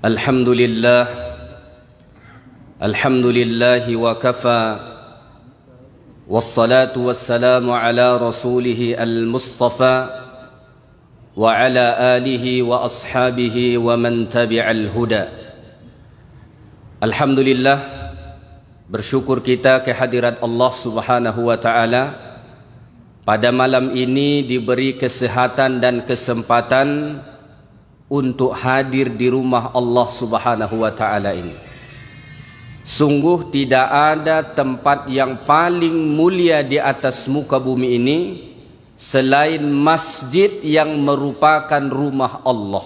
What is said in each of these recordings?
Alhamdulillah wa kafa wassalatu wassalamu ala rasulih al-mustafa wa ala alihi wa ashabihi wa man tabi'al huda. Alhamdulillah, bersyukur kita kehadirat Allah Subhanahu wa taala. Pada malam ini diberi kesehatan dan kesempatan untuk hadir di rumah Allah Subhanahu wa taala ini. Sungguh tidak ada tempat yang paling mulia di atas muka bumi ini selain masjid yang merupakan rumah Allah.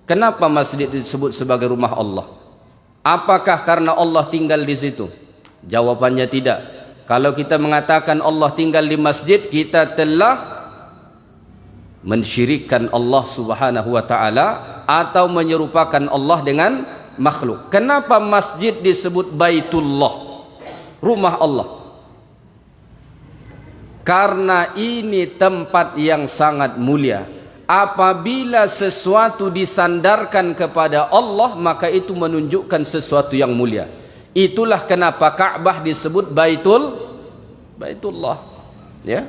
Kenapa masjid disebut sebagai rumah Allah? Apakah karena Allah tinggal di situ? Jawabannya tidak. Kalau kita mengatakan Allah tinggal di masjid, kita telah mensyirikkan Allah Subhanahu wa taala atau menyerupakan Allah dengan makhluk. Kenapa masjid disebut Baitullah, rumah Allah? Karena ini tempat yang sangat mulia. Apabila sesuatu disandarkan kepada Allah, maka itu menunjukkan sesuatu yang mulia. Itulah kenapa Ka'bah disebut Baitullah, ya.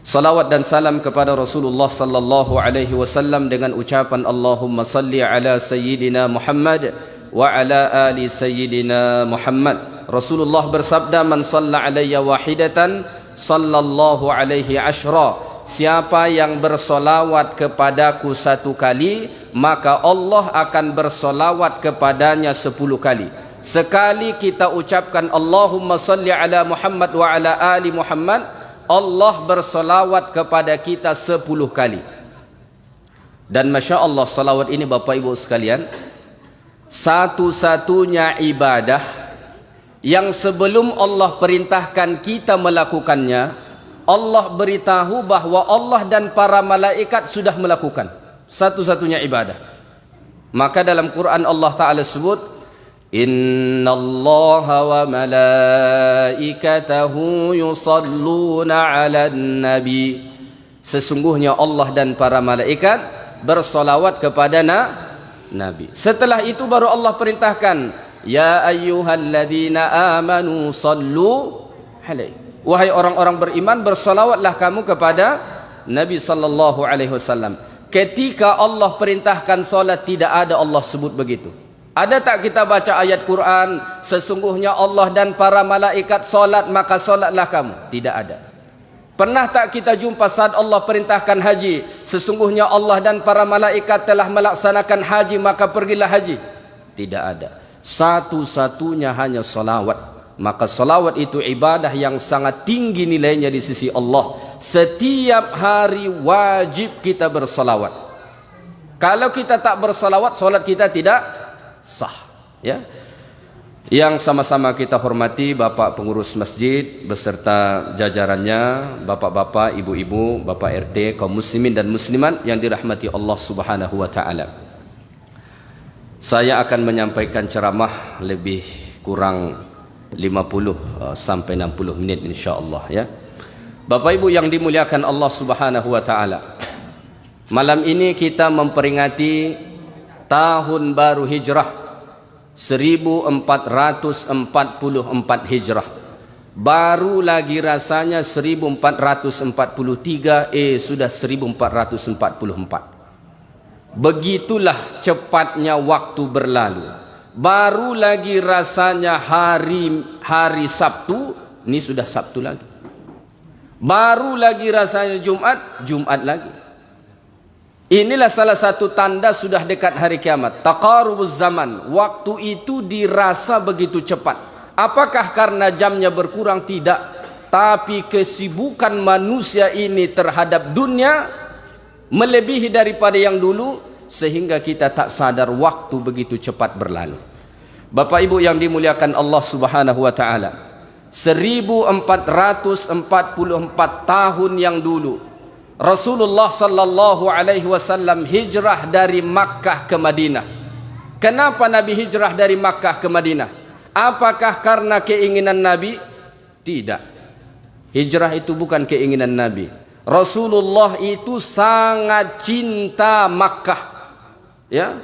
Salawat dan salam kepada Rasulullah sallallahu alaihi wasallam dengan ucapan Allahumma salli ala sayyidina Muhammad wa ala ali sayyidina Muhammad. Rasulullah bersabda, man shalla alayya wahidatan sallallahu alaihi ashra. Siapa yang bersolawat kepadaku satu kali, maka Allah akan bersolawat kepadanya 10 kali. Sekali kita ucapkan Allahumma salli ala Muhammad wa ala ali Muhammad, Allah bersolawat kepada kita 10 kali. Dan Masya Allah, salawat ini Bapak Ibu sekalian, satu-satunya ibadah yang sebelum Allah perintahkan kita melakukannya, Allah beritahu bahwa Allah dan para malaikat sudah melakukan. Satu-satunya ibadah. Maka dalam Quran Allah Ta'ala sebut, Inna Allaha wa malaikatahu yusalluna ala nabi. Sesungguhnya Allah dan para malaikat bersolawat kepada Nabi. Setelah itu baru Allah perintahkan, Ya ayyuhalladzina amanu sallu alaihi. Wahai orang-orang beriman, bersolawatlah kamu kepada Nabi sallallahu alaihi wasallam. Ketika Allah perintahkan solat, tidak ada Allah sebut begitu. Ada tak kita baca ayat Quran, sesungguhnya Allah dan para malaikat solat, maka solatlah kamu? Tidak ada. Pernah tak kita jumpa saat Allah perintahkan haji, sesungguhnya Allah dan para malaikat telah melaksanakan haji, maka pergilah haji? Tidak ada. Satu-satunya hanya solawat. Maka solawat itu ibadah yang sangat tinggi nilainya di sisi Allah. Setiap hari wajib kita bersolawat. Kalau kita tak bersolawat, solat kita tidak sah, ya. Yang sama-sama kita hormati Bapak pengurus masjid beserta jajarannya, bapak-bapak, ibu-ibu, bapak RT, kaum muslimin dan muslimat yang dirahmati Allah Subhanahu wa taala. Saya akan menyampaikan ceramah lebih kurang 50 sampai 60 menit insyaallah, ya. Bapak Ibu yang dimuliakan Allah Subhanahu wa taala, malam ini kita memperingati tahun baru hijrah 1444 hijrah. Baru lagi rasanya 1443, sudah 1444. Begitulah cepatnya waktu berlalu. Baru lagi rasanya hari Sabtu, ini sudah Sabtu lagi. Baru lagi rasanya Jumat lagi. Inilah salah satu tanda sudah dekat hari kiamat. Taqarubuz zaman. Waktu itu dirasa begitu cepat. Apakah karena jamnya berkurang? Tidak. Tapi kesibukan manusia ini terhadap dunia melebihi daripada yang dulu, sehingga kita tak sadar waktu begitu cepat berlalu. Bapak Ibu yang dimuliakan Allah Subhanahu wa taala, 1444 tahun yang dulu Rasulullah sallallahu alaihi wasallam hijrah dari Makkah ke Madinah. Kenapa Nabi hijrah dari Makkah ke Madinah? Apakah karena keinginan Nabi? Tidak. Hijrah itu bukan keinginan Nabi. Rasulullah itu sangat cinta Makkah. Ya.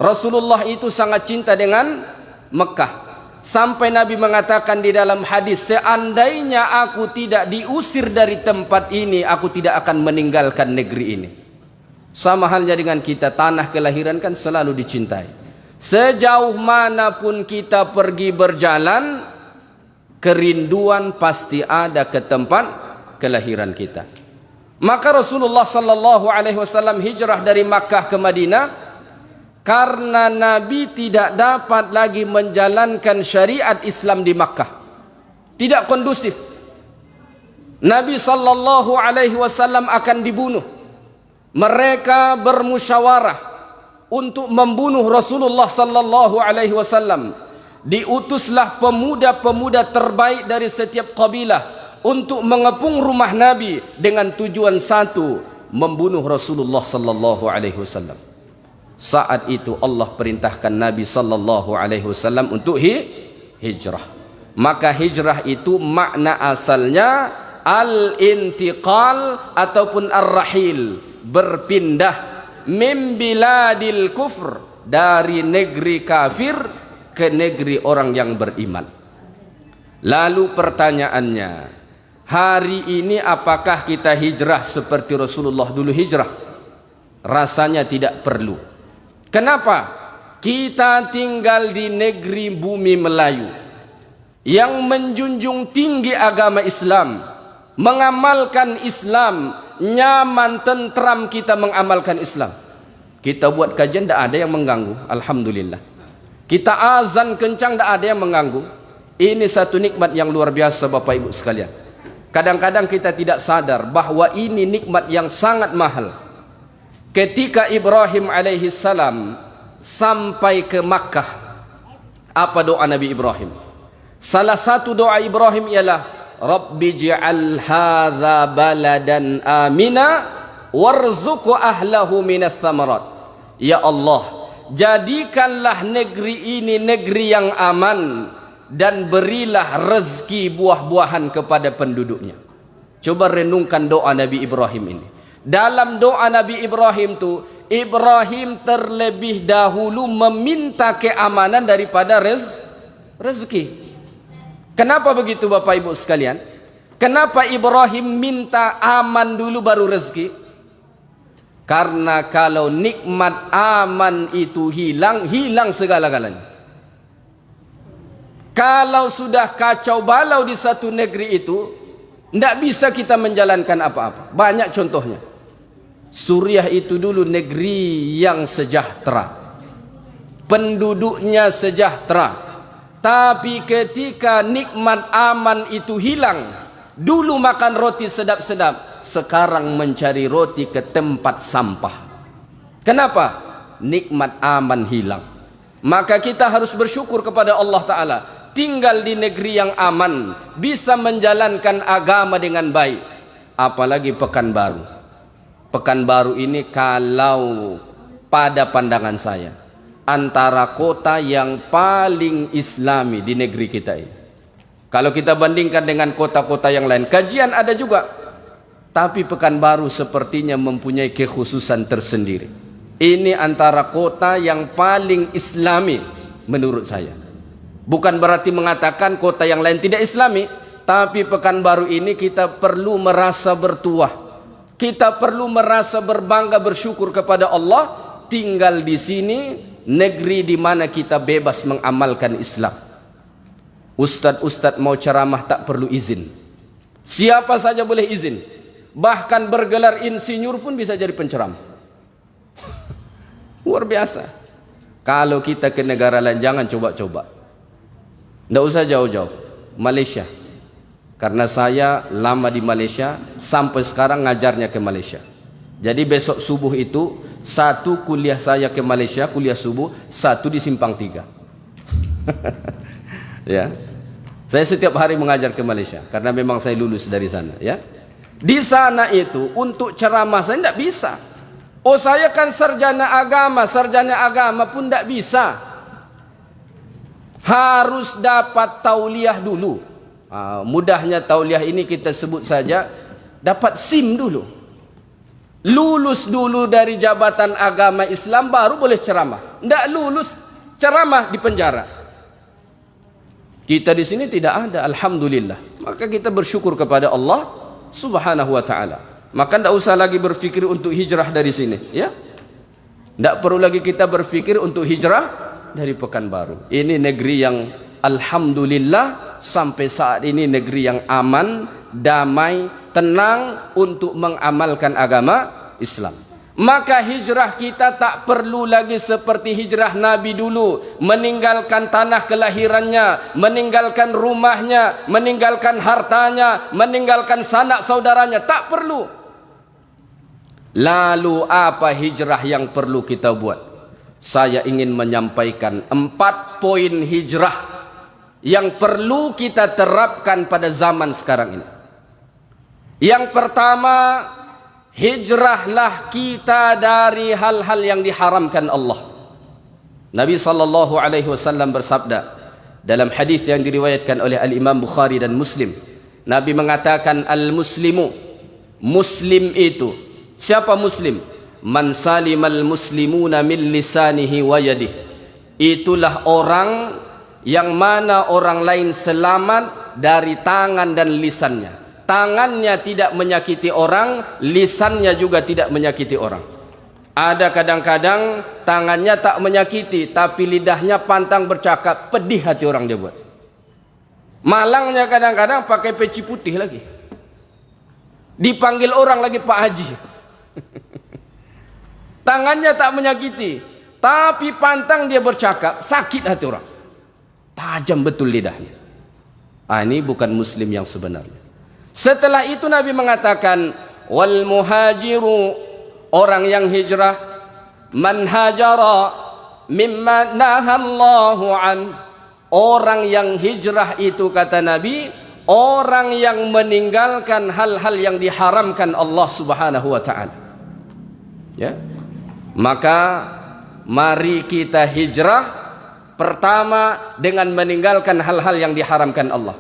Rasulullah itu sangat cinta dengan Mekah. Sampai Nabi mengatakan di dalam hadis, seandainya aku tidak diusir dari tempat ini, aku tidak akan meninggalkan negeri ini. Sama halnya dengan kita, tanah kelahiran kan selalu dicintai. Sejauh manapun kita pergi berjalan, kerinduan pasti ada ke tempat kelahiran kita. Maka Rasulullah sallallahu alaihi wasallam hijrah dari Makkah ke Madinah karena Nabi tidak dapat lagi menjalankan syariat Islam di Makkah. Tidak kondusif. Nabi sallallahu alaihi wasallam akan dibunuh. Mereka bermusyawarah untuk membunuh Rasulullah sallallahu alaihi wasallam. Diutuslah pemuda-pemuda terbaik dari setiap kabilah untuk mengepung rumah Nabi dengan tujuan satu, membunuh Rasulullah sallallahu alaihi wasallam. Saat itu Allah perintahkan Nabi sallallahu alaihi wasallam untuk hijrah. Maka hijrah itu makna asalnya al-intiqal ataupun ar-rahil, berpindah min biladil kufr, dari negeri kafir ke negeri orang yang beriman. Lalu pertanyaannya, hari ini apakah kita hijrah seperti Rasulullah dulu hijrah? Rasanya tidak perlu. Kenapa? Kita tinggal di negeri bumi Melayu yang menjunjung tinggi agama Islam, mengamalkan Islam, nyaman, tentram kita mengamalkan Islam. Kita buat kajian tidak ada yang mengganggu, alhamdulillah. Kita azan kencang tidak ada yang mengganggu. Ini satu nikmat yang luar biasa Bapak Ibu sekalian. Kadang-kadang kita tidak sadar bahwa ini nikmat yang sangat mahal. Ketika Ibrahim alaihi salam sampai ke Makkah, apa doa Nabi Ibrahim? Salah satu doa Ibrahim ialah Rabbi ji'al hadza baladan amina warzuq ahlahu minas thamarat. Ya Allah, jadikanlah negeri ini negeri yang aman dan berilah rezeki buah-buahan kepada penduduknya. Coba renungkan doa Nabi Ibrahim ini. Dalam doa Nabi Ibrahim tu, Ibrahim terlebih dahulu meminta keamanan daripada rezeki. Kenapa begitu Bapak Ibu sekalian? Kenapa Ibrahim minta aman dulu baru rezeki? Karena kalau nikmat aman itu hilang, hilang segala-galanya. Kalau sudah kacau balau di satu negeri itu, tidak bisa kita menjalankan apa-apa. Banyak contohnya. Suriah itu dulu negeri yang sejahtera, penduduknya sejahtera, tapi ketika nikmat aman itu hilang, dulu makan roti sedap-sedap, sekarang mencari roti ke tempat sampah. Kenapa? Nikmat aman hilang. Maka kita harus bersyukur kepada Allah Ta'ala, tinggal di negeri yang aman, bisa menjalankan agama dengan baik. Apalagi Pekanbaru. Pekanbaru ini kalau pada pandangan saya antara kota yang paling islami di negeri kita ini. Kalau kita bandingkan dengan kota-kota yang lain, kajian ada juga, tapi Pekanbaru sepertinya mempunyai kekhususan tersendiri. Ini antara kota yang paling islami menurut saya. Bukan berarti mengatakan kota yang lain tidak islami, tapi Pekanbaru ini kita perlu merasa bertuah. Kita perlu merasa berbangga, bersyukur kepada Allah tinggal di sini, negeri di mana kita bebas mengamalkan Islam. Ustadz-ustadz mau ceramah tak perlu izin. Siapa saja boleh izin. Bahkan bergelar insinyur pun bisa jadi penceramah. Luar biasa. Kalau kita ke negara lain jangan coba-coba. Tidak usah jauh-jauh. Malaysia. Karena saya lama di Malaysia, sampai sekarang ngajarnya ke Malaysia. Jadi besok subuh itu, satu kuliah saya ke Malaysia, kuliah subuh, satu di Simpang 3. Ya. Saya setiap hari mengajar ke Malaysia, karena memang saya lulus dari sana. Ya. Di sana itu, untuk ceramah saya tidak bisa. Oh saya kan sarjana agama pun tidak bisa. Harus dapat tauliah dulu. Mudahnya tauliah ini kita sebut saja dapat SIM dulu. Lulus dulu dari jabatan agama Islam baru boleh ceramah. Tidak lulus ceramah di penjara. Kita di sini tidak ada, alhamdulillah. Maka kita bersyukur kepada Allah Subhanahu wa taala. Maka tidak usah lagi berfikir untuk hijrah dari sini, ya. Tidak perlu lagi kita berfikir untuk hijrah dari Pekanbaru. Ini negeri yang alhamdulillah sampai saat ini negeri yang aman, damai, tenang untuk mengamalkan agama Islam. Maka hijrah kita tak perlu lagi seperti hijrah Nabi dulu, meninggalkan tanah kelahirannya, meninggalkan rumahnya, meninggalkan hartanya, meninggalkan sanak saudaranya. Tak perlu. Lalu apa hijrah yang perlu kita buat? Saya ingin menyampaikan 4 poin hijrah yang perlu kita terapkan pada zaman sekarang ini. Yang pertama, hijrahlah kita dari hal-hal yang diharamkan Allah. Nabi SAW bersabda dalam hadis yang diriwayatkan oleh Al-Imam Bukhari dan Muslim. Nabi mengatakan, al-muslimu, muslim itu, siapa muslim? Man salimal muslimuna min lisanihi wa yadihi. Itulah orang yang mana orang lain selamat dari tangan dan lisannya. Tangannya tidak menyakiti orang, lisannya juga tidak menyakiti orang. Ada kadang-kadang tangannya tak menyakiti, tapi lidahnya pantang bercakap, pedih hati orang dia buat. Malangnya kadang-kadang pakai peci putih lagi. Dipanggil orang lagi Pak Haji. Tangannya tak menyakiti, tapi pantang dia bercakap, sakit hati orang. Tajam betul lidahnya. Ini bukan muslim yang sebenarnya. Setelah itu Nabi mengatakan, wal muhajiru, orang yang hijrah, man hajara mimma nahallahu an, orang yang hijrah itu kata Nabi, orang yang meninggalkan hal-hal yang diharamkan Allah Subhanahu wa taala. Ya. Maka mari kita hijrah pertama dengan meninggalkan hal-hal yang diharamkan Allah.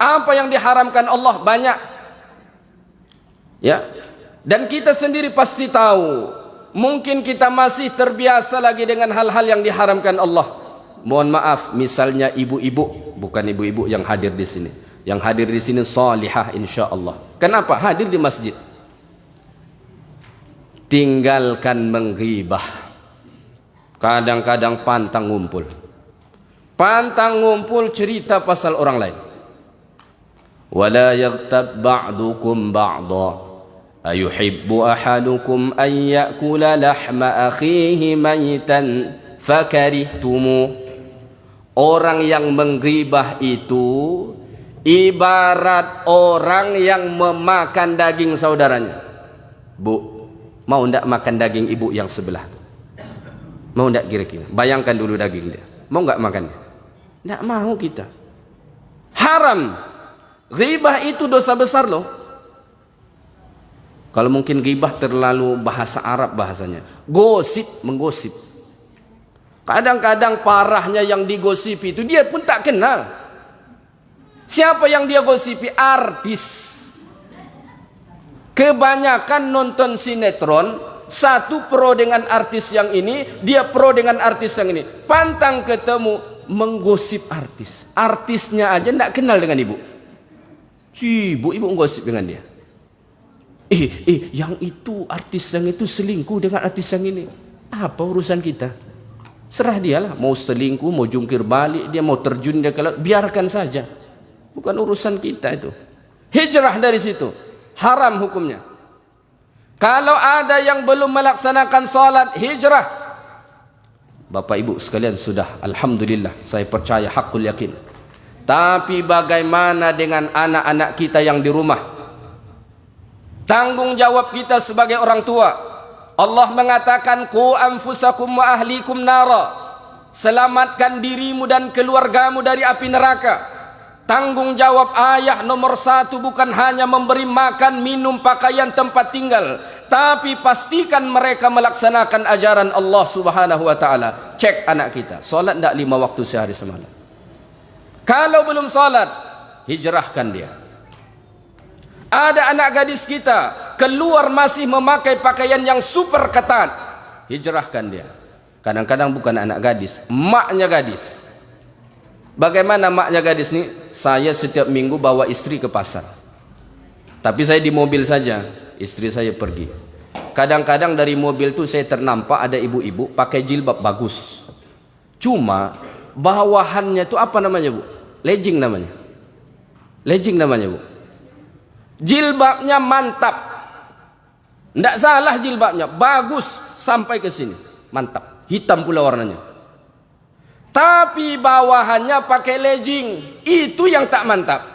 Apa yang diharamkan Allah banyak, ya. Dan kita sendiri pasti tahu. Mungkin kita masih terbiasa lagi dengan hal-hal yang diharamkan Allah. Mohon maaf, misalnya ibu-ibu, bukan ibu-ibu yang hadir di sini. Yang hadir di sini salihah insyaallah. Kenapa hadir di masjid? Tinggalkan menggibah. Kadang-kadang pantang ngumpul. Pantang ngumpul cerita pasal orang lain. ولا يغتب بعضكم بعضا أيحب أحدكم أن يأكل لحم أخيه ميتا فكرهتموه. Orang yang menggibah itu ibarat orang yang memakan daging saudaranya. Bu, mau ndak makan daging ibu yang sebelah? Mau ndak kira-kira? Bayangkan dulu daging dia. Mau nggak makannya? Ndak mau kita. Haram. Ghibah itu dosa besar loh. Kalau mungkin ghibah terlalu bahasa Arab bahasanya. Gosip, menggosip. Kadang-kadang parahnya yang digosipi itu dia pun tak kenal. Siapa yang dia gosipi? Artis. Kebanyakan nonton sinetron, satu pro dengan artis yang ini, dia pro dengan artis yang ini. Pantang ketemu menggosip artis. Artisnya aja tidak kenal dengan ibu. Ibu menggosip dengan dia. Yang itu artis yang itu selingkuh dengan artis yang ini. Apa urusan kita? Serah dialah, mau selingkuh, mau jungkir balik, dia mau terjun dia ke laut, biarkan saja. Bukan urusan kita itu. Hijrah dari situ. Haram hukumnya. Kalau ada yang belum melaksanakan salat, hijrah. Bapak Ibu sekalian sudah, alhamdulillah, saya percaya hakul yakin. Tapi bagaimana dengan anak-anak kita yang di rumah? Tanggung jawab kita sebagai orang tua. Allah mengatakan, qu anfusakum wa ahlikum nara. Selamatkan dirimu dan keluargamu dari api neraka. Tanggung jawab ayah nomor 1 bukan hanya memberi makan, minum, pakaian, tempat tinggal, tapi pastikan mereka melaksanakan ajaran Allah Subhanahu wa taala. Cek anak kita, salat enggak 5 waktu sehari semalam? Kalau belum salat, hijrahkan dia. Ada anak gadis kita keluar masih memakai pakaian yang super ketat, hijrahkan dia. Kadang-kadang bukan anak gadis, maknya gadis. Bagaimana maknya gadis ini? Saya setiap minggu bawa istri ke pasar, tapi saya di mobil saja, istri saya pergi. Kadang-kadang dari mobil itu saya ternampak ada ibu-ibu pakai jilbab bagus, cuma bawahannya itu apa namanya bu? Legging namanya. Legging namanya bu. Jilbabnya mantap, tidak salah jilbabnya, bagus sampai ke sini, mantap, hitam pula warnanya. Tapi bawahannya pakai legging, itu yang tak mantap.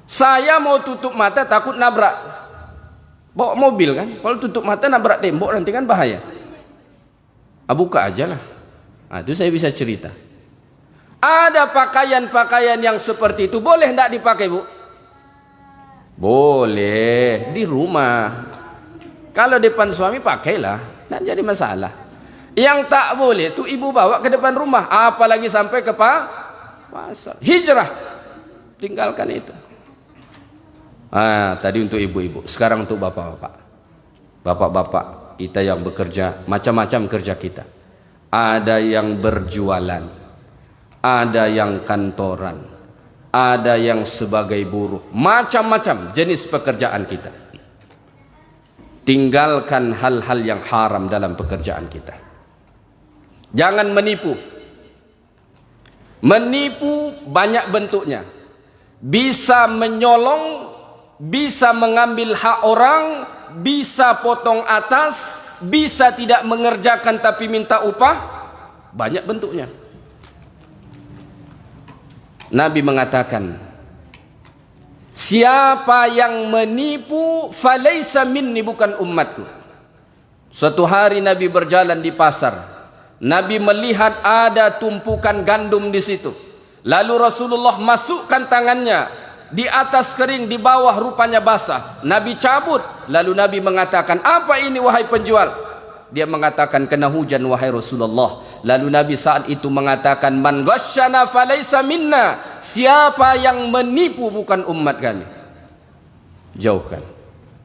Saya mau tutup mata takut nabrak, bawa mobil kan, kalau tutup mata nabrak tembok nanti kan bahaya. Buka aja lah. Itu saya bisa cerita. Ada pakaian-pakaian yang seperti itu boleh tidak dipakai bu? Boleh di rumah. Kalau depan suami pakailah, tidak jadi masalah. Yang tak boleh tu ibu bawa ke depan rumah, apalagi sampai ke pasar. Hijrah, tinggalkan itu. Tadi untuk ibu-ibu, sekarang untuk bapak-bapak. Bapak-bapak kita yang bekerja, macam-macam kerja kita. Ada yang berjualan, ada yang kantoran, ada yang sebagai buruh, macam-macam jenis pekerjaan kita. Tinggalkan hal-hal yang haram dalam pekerjaan kita. Jangan menipu. Menipu banyak bentuknya. Bisa menyolong, bisa mengambil hak orang, bisa potong atas, bisa tidak mengerjakan tapi minta upah. Banyak bentuknya. Nabi mengatakan, siapa yang menipu falaisa minni, bukan umatku. Suatu hari Nabi berjalan di pasar, Nabi melihat ada tumpukan gandum di situ. Lalu Rasulullah masukkan tangannya, di atas kering, di bawah rupanya basah. Nabi cabut, lalu Nabi mengatakan, apa ini wahai penjual? Dia mengatakan, kena hujan wahai Rasulullah. Lalu Nabi saat itu mengatakan, man ghasyana falaysa minna, siapa yang menipu bukan umat kami. Jauhkan.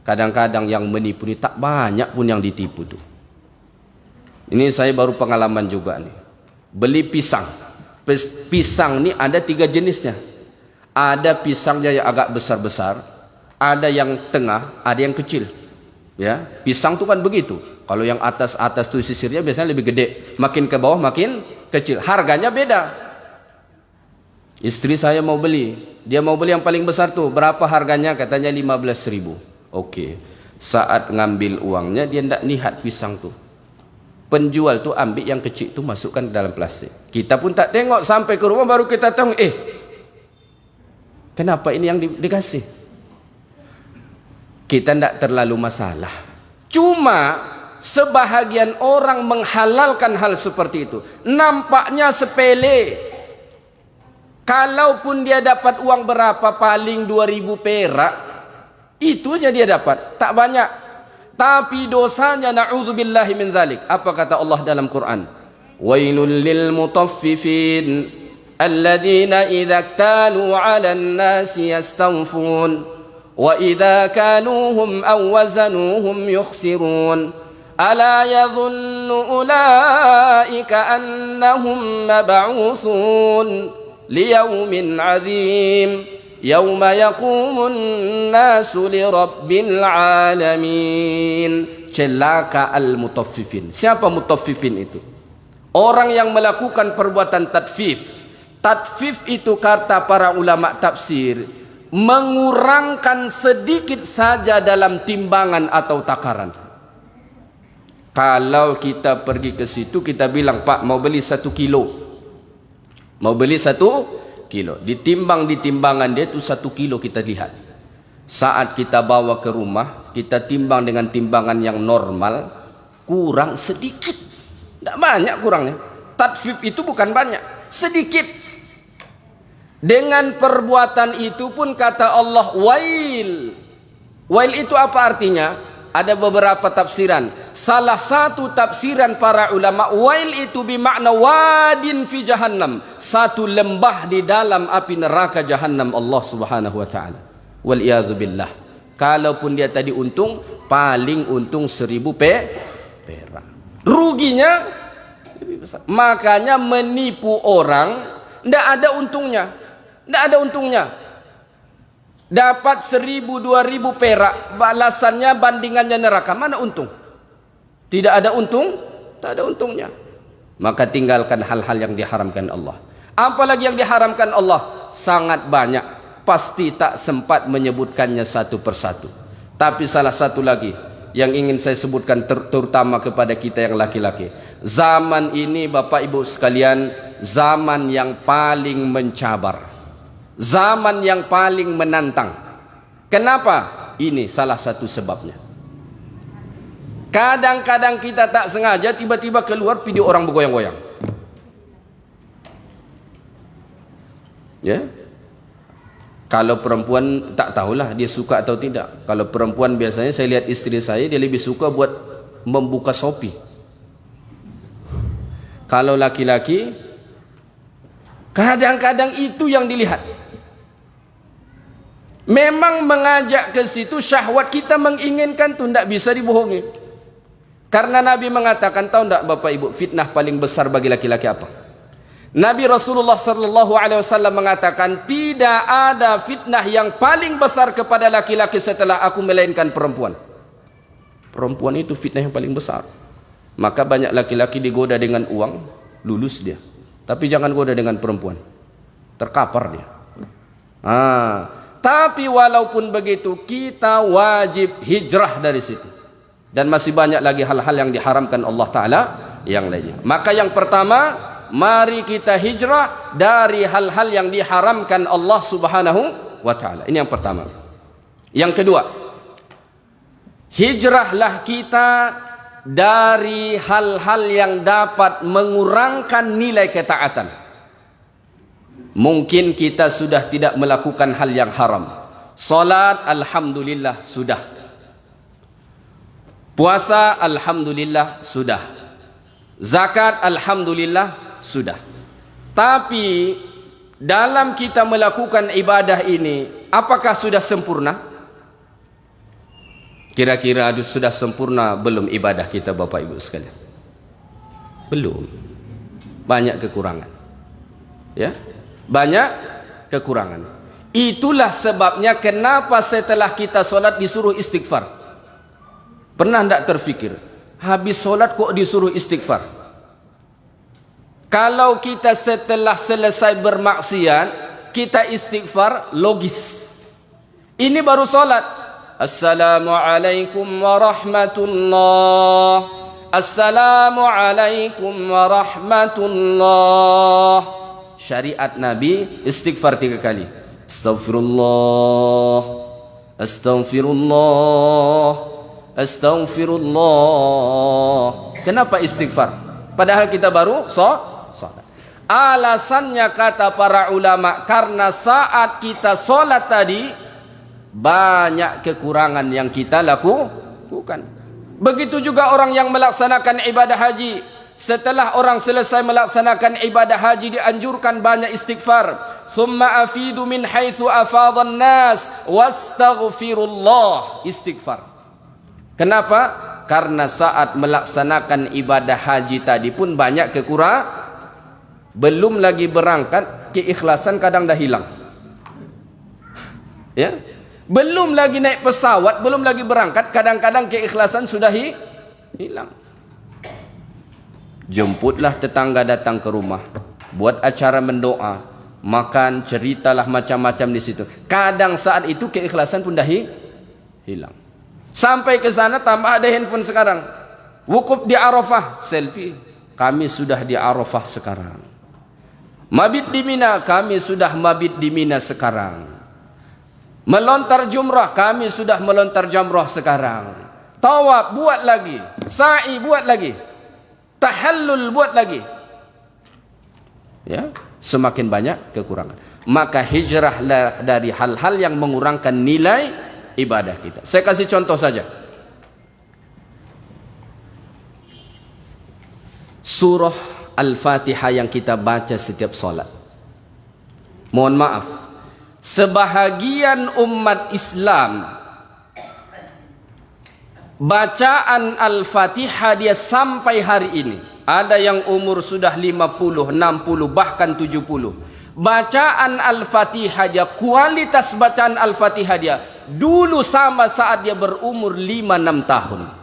Kadang-kadang yang menipu ini tak banyak pun yang ditipu tuh. Ini saya baru pengalaman juga nih. Beli pisang. Pisang ini ada 3 jenisnya. Ada pisangnya yang agak besar-besar, ada yang tengah, ada yang kecil. Ya, pisang tuh kan begitu. Kalau yang atas tuh sisirnya biasanya lebih gede, makin ke bawah makin kecil. Harganya beda. Istri saya mau beli, dia mau beli yang paling besar tuh. Berapa harganya? Katanya 15.000. Oke. Saat ngambil uangnya dia tidak lihat pisang tuh. Penjual tuh ambil yang kecil tuh, masukkan ke dalam plastik. Kita pun tak tengok sampai ke rumah baru kita tahu, kenapa ini yang dikasih? Kita tidak terlalu masalah. Cuma sebahagian orang menghalalkan hal seperti itu. Nampaknya sepele. Kalaupun dia dapat uang berapa, paling 2.000 perak, itu aja dia dapat, tak banyak. Tapi dosanya na'udzubillahi min dzalik. Apa kata Allah dalam Quran? Wailul lil mutaffifin alladzina idza iktalu 'alan nasi yastawfun wa idza kaluhum aw wazanuhum yukhsirun. Ala yadhunnu ulaika annahum mab'uthun liyaumin 'adzim yauma yaqumun nasu lirabbil alamin. Celaka al-mutaffifin. Siapa mutaffifin itu? Orang yang melakukan perbuatan tatfif. Tatfif itu kata para ulama tafsir, mengurangkan sedikit saja dalam timbangan atau takaran. Kalau kita pergi ke situ, kita bilang, Pak mau beli 1 kilo, mau beli 1 kilo, ditimbang di timbangan dia itu 1 kilo, kita lihat. Saat kita bawa ke rumah, kita timbang dengan timbangan yang normal, kurang sedikit, tidak banyak kurangnya. Tatfif itu bukan banyak, sedikit. Dengan perbuatan itu pun kata Allah, wail. Wail itu apa artinya? Ada beberapa tafsiran. Salah satu tafsiran para ulama, wail itu bermakna wadin fi jahannam, satu lembah di dalam api neraka jahannam Allah Subhanahu wa taala. Wal iyadzu billah. Kalaupun dia tadi untung, paling untung 1000 perak. Ruginya lebih besar. Makanya menipu orang tidak ada untungnya. Tidak ada untungnya. Dapat 1000-2000 perak, balasannya bandingannya neraka, mana untung? Tidak ada untung, tak ada untungnya. Maka tinggalkan hal-hal yang diharamkan Allah. Apalagi yang diharamkan Allah sangat banyak, pasti tak sempat menyebutkannya satu persatu. Tapi salah satu lagi yang ingin saya sebutkan, terutama kepada kita yang laki-laki. Zaman ini Bapak Ibu sekalian, zaman yang paling mencabar, zaman yang paling menantang. Kenapa? Ini salah satu sebabnya. Kadang-kadang kita tak sengaja tiba-tiba keluar video orang bergoyang-goyang. Ya. Kalau perempuan tak tahulah dia suka atau tidak. Kalau perempuan biasanya saya lihat istri saya, dia lebih suka buat membuka Shopee. Kalau laki-laki, kadang-kadang itu yang dilihat. Memang mengajak ke situ, syahwat kita menginginkan tu, tidak bisa dibohongi. Karena Nabi mengatakan, tahu tidak Bapak Ibu, fitnah paling besar bagi laki-laki apa? Nabi Rasulullah sallallahu alaihi wasallam mengatakan, tidak ada fitnah yang paling besar kepada laki-laki setelah aku melainkan perempuan. Perempuan itu fitnah yang paling besar. Maka banyak laki-laki digoda dengan uang, lulus dia. Tapi jangan goda dengan perempuan, terkapar dia. Tapi walaupun begitu, kita wajib hijrah dari situ. Dan masih banyak lagi hal-hal yang diharamkan Allah Ta'ala yang lainnya. Maka yang pertama, mari kita hijrah dari hal-hal yang diharamkan Allah Subhanahu wa Ta'ala. Ini yang pertama. Yang kedua, hijrahlah kita dari hal-hal yang dapat mengurangkan nilai ketaatan. Mungkin kita sudah tidak melakukan hal yang haram. Salat alhamdulillah sudah. Puasa alhamdulillah sudah. Zakat alhamdulillah sudah. Tapi dalam kita melakukan ibadah ini, apakah sudah sempurna? Kira-kira sudah sempurna belum ibadah kita Bapak Ibu sekalian? Belum. Banyak kekurangan. Ya? Banyak kekurangan. Itulah sebabnya kenapa setelah kita solat disuruh istighfar. Pernah tidak terfikir, habis solat kok disuruh istighfar? Kalau kita setelah selesai bermaksiat, kita istighfar, logis. Ini baru solat. Assalamualaikum warahmatullah. Assalamualaikum warahmatullah. Syariat Nabi istighfar 3 kali. Astaghfirullah, astaghfirullah, astaghfirullah. Kenapa istighfar? Padahal kita baru salat. Alasannya kata para ulama, karena saat kita salat tadi banyak kekurangan yang kita lakukan. Begitu juga orang yang melaksanakan ibadah haji. Setelah orang selesai melaksanakan ibadah haji, dianjurkan banyak istighfar. Thumma afidu min haitsu afadhan nas wastaghfirullah. Istighfar. Kenapa? Karena saat melaksanakan ibadah haji tadi pun banyak kekurangan. Belum lagi berangkat, keikhlasan kadang dah hilang. Ya? Belum lagi naik pesawat, belum lagi berangkat, kadang-kadang keikhlasan sudah hilang. Jemputlah tetangga datang ke rumah, buat acara mendoa, makan, ceritalah macam-macam di situ. Kadang saat itu keikhlasan pun dah hilang. Sampai ke sana tambah ada handphone sekarang. Wukuf di Arafah, selfie. Kami sudah di Arafah sekarang. Mabit di Mina, kami sudah mabit di Mina sekarang. Melontar jumrah, kami sudah melontar jumrah sekarang. Tawaf buat lagi, sa'i buat lagi. Tahallul buat lagi. Ya, semakin banyak kekurangan. Maka hijrahlah dari hal-hal yang mengurangkan nilai ibadah kita. Saya kasih contoh saja. surah Al-Fatihah yang kita baca setiap solat. Mohon maaf, sebahagian umat Islam bacaan Al-Fatihah dia sampai hari ini. Ada yang umur sudah 50, 60, bahkan 70. Bacaan Al-Fatihah dia, kualitas bacaan Al-Fatihah dia dulu sama saat dia berumur 5-6 tahun.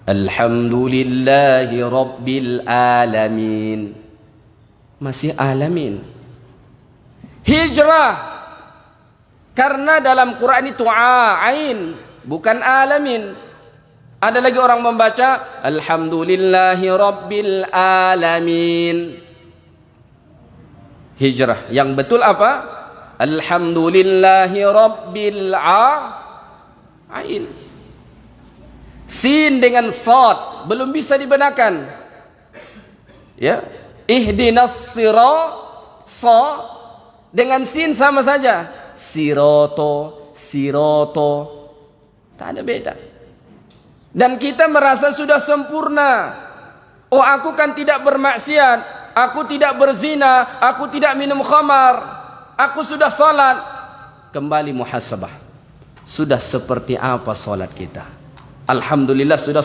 Alhamdulillahi Rabbil Alamin. Masih alamin. Hijrah. Karena dalam Quran itu ain, bukan alamin. Ada lagi orang membaca Alhamdulillahi Rabbil Alamin. Hijrah. Yang betul apa? Alhamdulillahi Rabbil Ain. Sin dengan sod belum bisa dibenarkan. Ya, ihdinas sirata dengan sin sama saja. Siroto, siroto, tak ada beda. Dan kita merasa sudah sempurna. Oh, aku kan tidak bermaksiat, aku tidak berzina, aku tidak minum khamar, aku sudah salat. Kembali muhasabah. Sudah seperti apa salat kita? Alhamdulillah sudah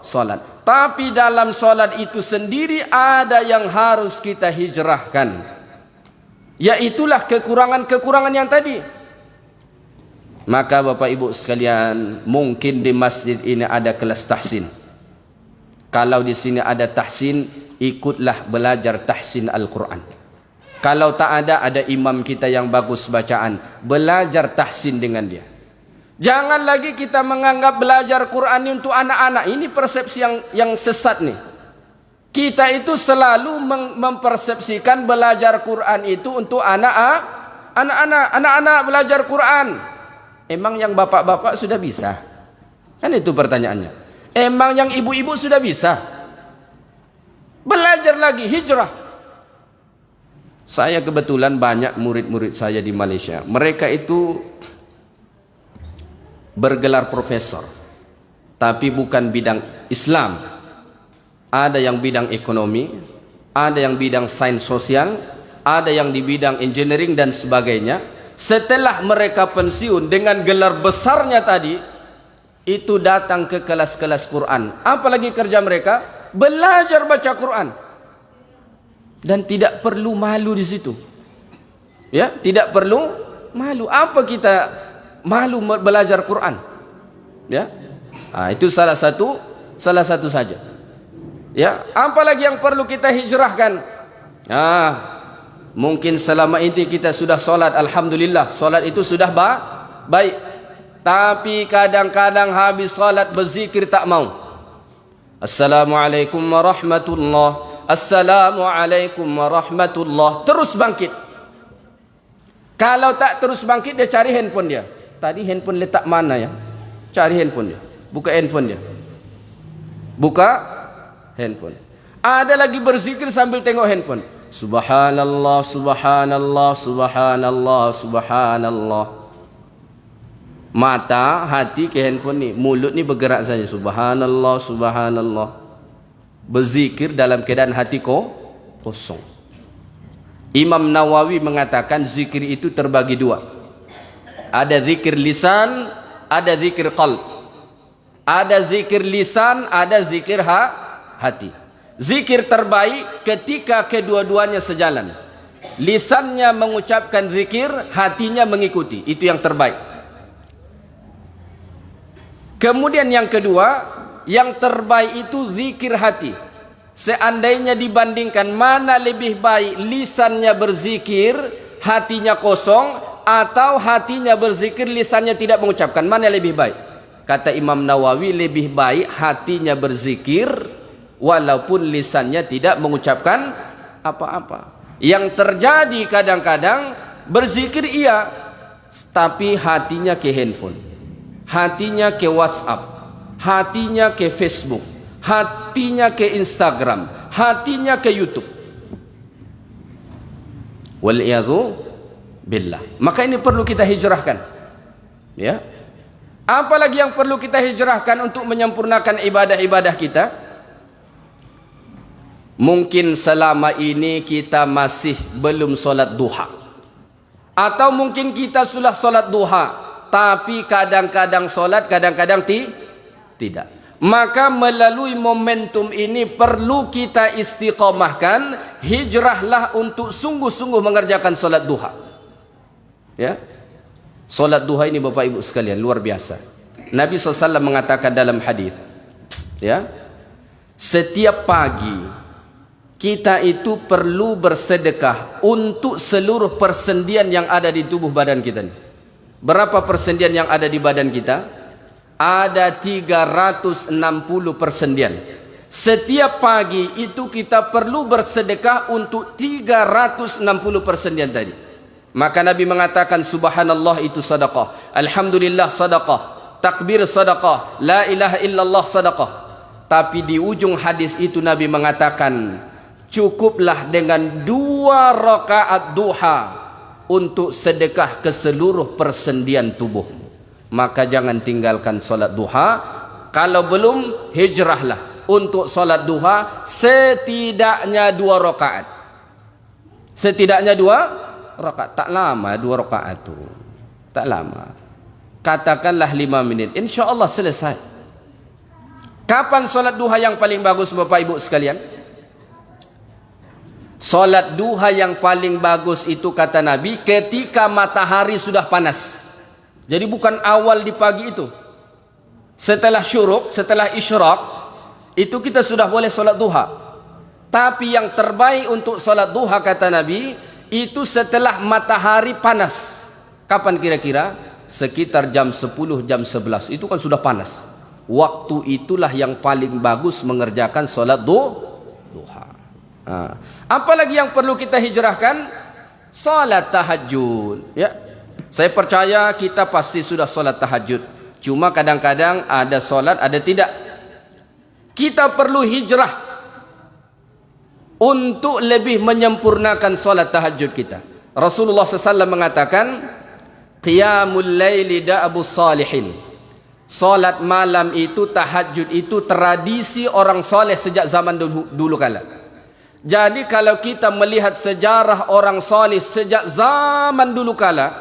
salat. Tapi dalam salat itu sendiri ada yang harus kita hijrahkan. Yaitulah kekurangan-kekurangan yang tadi. Maka Bapak Ibu sekalian, mungkin di masjid ini ada kelas tahsin. Kalau di sini ada tahsin, ikutlah belajar tahsin Al-Quran. Kalau tak ada imam kita yang bagus bacaan, belajar tahsin dengan dia. Jangan lagi kita menganggap belajar Quran ini untuk anak-anak. Ini persepsi yang sesat nih. Kita itu selalu mempersepsikan belajar Quran itu untuk anak-anak belajar Quran. Emang yang bapak-bapak sudah bisa? Kan itu pertanyaannya. Emang yang ibu-ibu sudah bisa? Belajar lagi, hijrah. Saya kebetulan banyak murid-murid saya di Malaysia. Mereka itu bergelar profesor, tapi bukan bidang Islam. Ada yang bidang ekonomi, ada yang bidang sains sosial, ada yang di bidang engineering dan sebagainya. Setelah mereka pensiun dengan gelar besarnya tadi, itu datang ke kelas-kelas Quran. Apalagi kerja mereka? Belajar baca Quran. Dan tidak perlu malu di situ. Ya, tidak perlu malu. Apa kita malu belajar Quran? Ya. Itu salah satu saja. Ya, apalagi yang perlu kita hijrahkan? Mungkin selama ini kita sudah solat, alhamdulillah, solat itu sudah baik. Tapi kadang-kadang habis solat berzikir tak mau. Assalamualaikum warahmatullah. Assalamualaikum warahmatullah. Terus bangkit. Kalau tak terus bangkit, dia cari handphone dia. Tadi handphone letak mana ya? Cari handphone dia. Buka handphone dia. Buka handphone. Ada lagi berzikir sambil tengok handphone. Subhanallah, subhanallah, subhanallah, subhanallah. Mata, hati ke handphone ni. Mulut ni bergerak saja. Subhanallah, subhanallah. Berzikir dalam keadaan hati kosong. Imam Nawawi mengatakan zikir itu terbagi dua. Ada zikir lisan, ada zikir qalb. Ada zikir lisan, ada zikir hati. Zikir terbaik ketika kedua-duanya sejalan. Lisannya mengucapkan zikir, hatinya mengikuti. Itu yang terbaik. Kemudian yang kedua, yang terbaik itu zikir hati. Seandainya dibandingkan mana lebih baik, lisannya berzikir, hatinya kosong, atau hatinya berzikir, lisannya tidak mengucapkan, mana lebih baik? Kata Imam Nawawi, lebih baik hatinya berzikir walaupun lisannya tidak mengucapkan apa-apa. Yang terjadi kadang-kadang berzikir iya, tapi hatinya ke handphone, hatinya ke WhatsApp, hatinya ke Facebook, hatinya ke Instagram, hatinya ke YouTube. Wal'iyadhu billah. Maka ini perlu kita hijrahkan. Ya. Apalagi yang perlu kita hijrahkan untuk menyempurnakan ibadah-ibadah kita? Mungkin selama ini kita masih belum solat duha. Atau mungkin kita sudah solat duha, tapi kadang-kadang solat, kadang-kadang tidak. Maka melalui momentum ini perlu kita istiqamahkan, hijrahlah untuk sungguh-sungguh mengerjakan solat duha. Ya, solat duha ini Bapak Ibu sekalian luar biasa. Nabi SAW mengatakan dalam hadis, ya, setiap pagi kita itu perlu bersedekah untuk seluruh persendian yang ada di tubuh badan kita. Berapa persendian yang ada di badan kita? Ada 360 persendian. Setiap pagi itu kita perlu bersedekah untuk 360 persendian tadi. Maka Nabi mengatakan subhanallah itu sedekah, alhamdulillah sedekah, takbir sedekah, la ilaha illallah sedekah. Tapi di ujung hadis itu Nabi mengatakan cukuplah dengan 2 rakaat duha untuk sedekah ke seluruh persendian tubuh. Maka jangan tinggalkan solat duha. Kalau belum, hijrahlah untuk solat duha setidaknya 2 rakaat. Setidaknya 2 rakaat. Tak lama 2 rakaat itu. Tak lama. Katakanlah 5 menit. Insya Allah selesai. Kapan solat duha yang paling bagus Bapak Ibu sekalian? Solat duha yang paling bagus itu kata Nabi ketika matahari sudah panas. Jadi bukan awal di pagi itu. Setelah syuruk, setelah isyraq, itu kita sudah boleh solat duha. Tapi yang terbaik untuk solat duha kata Nabi itu setelah matahari panas. Kapan kira-kira? Sekitar jam 10, jam 11. Itu kan sudah panas. Waktu itulah yang paling bagus mengerjakan solat duha. Apalagi yang perlu kita hijrahkan? Salat tahajud. Ya, saya percaya kita pasti sudah salat tahajud. Cuma kadang-kadang ada salat, ada tidak. Kita perlu hijrah untuk lebih menyempurnakan salat tahajud kita. Rasulullah SAW mengatakan, qiyamul laili da'abus salihin. Salat malam itu, tahajud itu tradisi orang soleh sejak zaman dulu kala. Jadi kalau kita melihat sejarah orang salih sejak zaman dulu kala,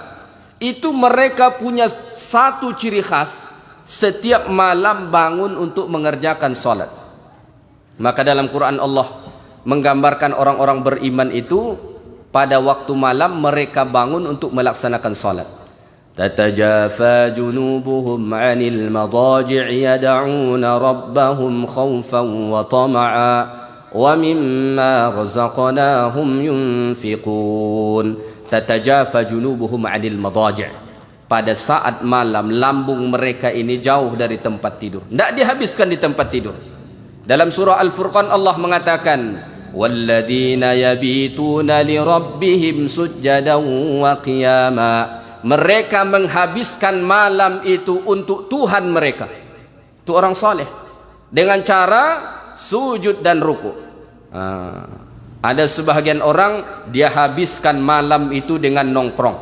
itu mereka punya satu ciri khas, setiap malam bangun untuk mengerjakan salat. Maka dalam Quran Allah menggambarkan orang-orang beriman itu pada waktu malam mereka bangun untuk melaksanakan salat. Tatajafa junubuhum 'anil madaji' yad'una rabbahum khaufan wa tama'a wa mimma razaqnahum yunfiqun. Tatajafa junubuhum 'anil madaji'. Pada saat malam lambung mereka ini jauh dari tempat tidur, tidak dihabiskan di tempat tidur. Dalam surah Al-Furqan Allah mengatakan, walladzina yabituna li rabbihim sujjadan wa qiyama. Mereka menghabiskan malam itu untuk Tuhan mereka. Itu orang saleh dengan cara sujud dan ruku. Ada sebahagian orang dia habiskan malam itu dengan nongkrong,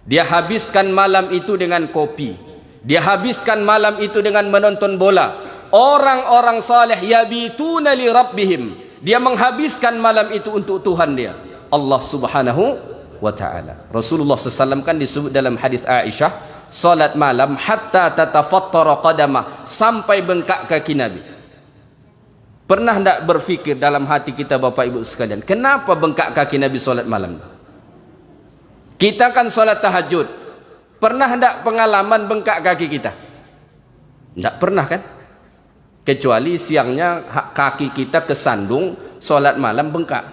dia habiskan malam itu dengan kopi, dia habiskan malam itu dengan menonton bola. Orang-orang saleh yabituna li rabbihim, dia menghabiskan malam itu untuk Tuhan dia, Allah Subhanahu wa ta'ala. Rasulullah SAW kan disebut dalam hadis Aisyah, salat malam hatta tatafattara qadamah, sampai bengkak kaki Nabi. Pernah tidak berfikir dalam hati kita Bapak Ibu sekalian, kenapa bengkak kaki Nabi solat malam? Kita kan solat tahajud, pernah tidak pengalaman bengkak kaki kita? Tidak pernah kan? Kecuali siangnya kaki kita kesandung, solat malam bengkak,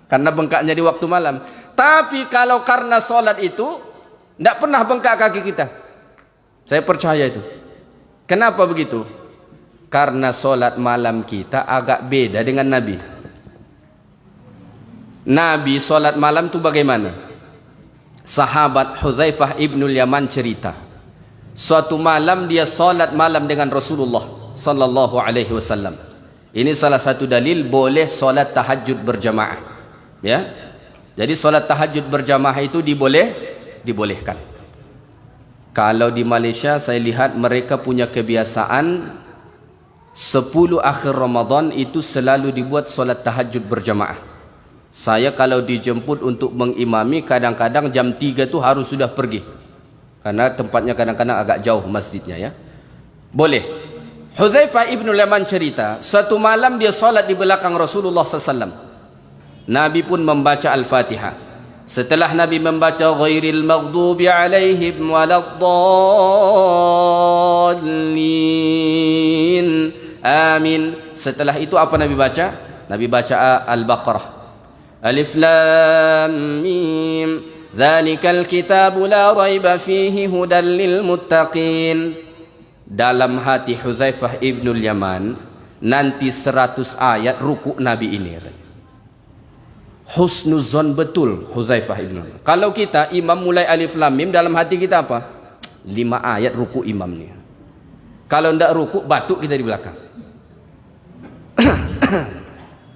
karena bengkaknya di waktu malam. Tapi kalau karena solat itu tidak pernah bengkak kaki kita, saya percaya itu. Kenapa begitu? Karena solat malam kita agak beda dengan Nabi. Nabi solat malam itu bagaimana? Sahabat Hudzaifah ibnul Yaman cerita, suatu malam dia solat malam dengan Rasulullah sallallahu alaihi wasallam. Ini salah satu dalil boleh solat tahajud berjamaah. Ya, jadi solat tahajud berjamaah itu dibolehkan. Kalau di Malaysia saya lihat mereka punya kebiasaan 10 akhir Ramadan itu selalu dibuat solat tahajud berjamaah. Saya kalau dijemput untuk mengimami, kadang-kadang jam 3 tu harus sudah pergi, karena tempatnya kadang-kadang agak jauh masjidnya ya. Boleh. Hudzaifah ibn Yaman cerita, suatu malam dia solat di belakang Rasulullah SAW. Nabi pun membaca Al-Fatihah. Setelah Nabi membaca ghairil maghdubi alaihim waladdallin amin, setelah itu apa Nabi baca? Nabi baca Al-Baqarah. Alif lam mim dzalikal kitabu la raiba fihi hudan lil muttaqin. Dalam hati Hudzaifah ibn Yaman, nanti 100 ayat ruku Nabi ini. Husnuzon betul Hudzaifah ibn Yaman. Kalau kita imam mulai alif lam mim, dalam hati kita apa? 5 ayat ruku imam ni. Kalau ndak ruku, batuk kita di belakang.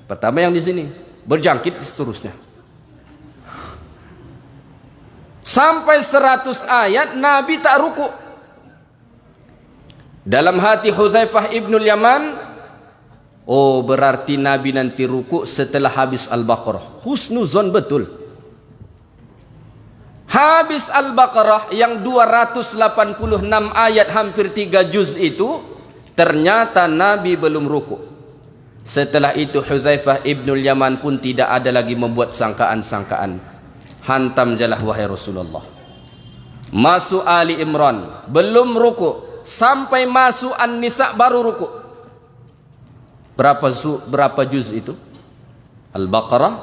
Pertama yang di sini, berjangkit seterusnya. Sampai 100 ayat Nabi tak ruku. Dalam hati Hudzaifah ibn Yaman, oh berarti Nabi nanti ruku setelah habis Al-Baqarah. Husnuzon betul. Habis Al-Baqarah yang 286 ayat, hampir 3 juz itu, ternyata Nabi belum ruku. Setelah itu Hudzaifah ibn Yaman pun tidak ada lagi membuat sangkaan-sangkaan. Hantam jalah wahai Rasulullah. Masuk Ali Imran belum ruku, sampai masuk An-Nisa baru ruku. Berapa juz itu? Al-Baqarah,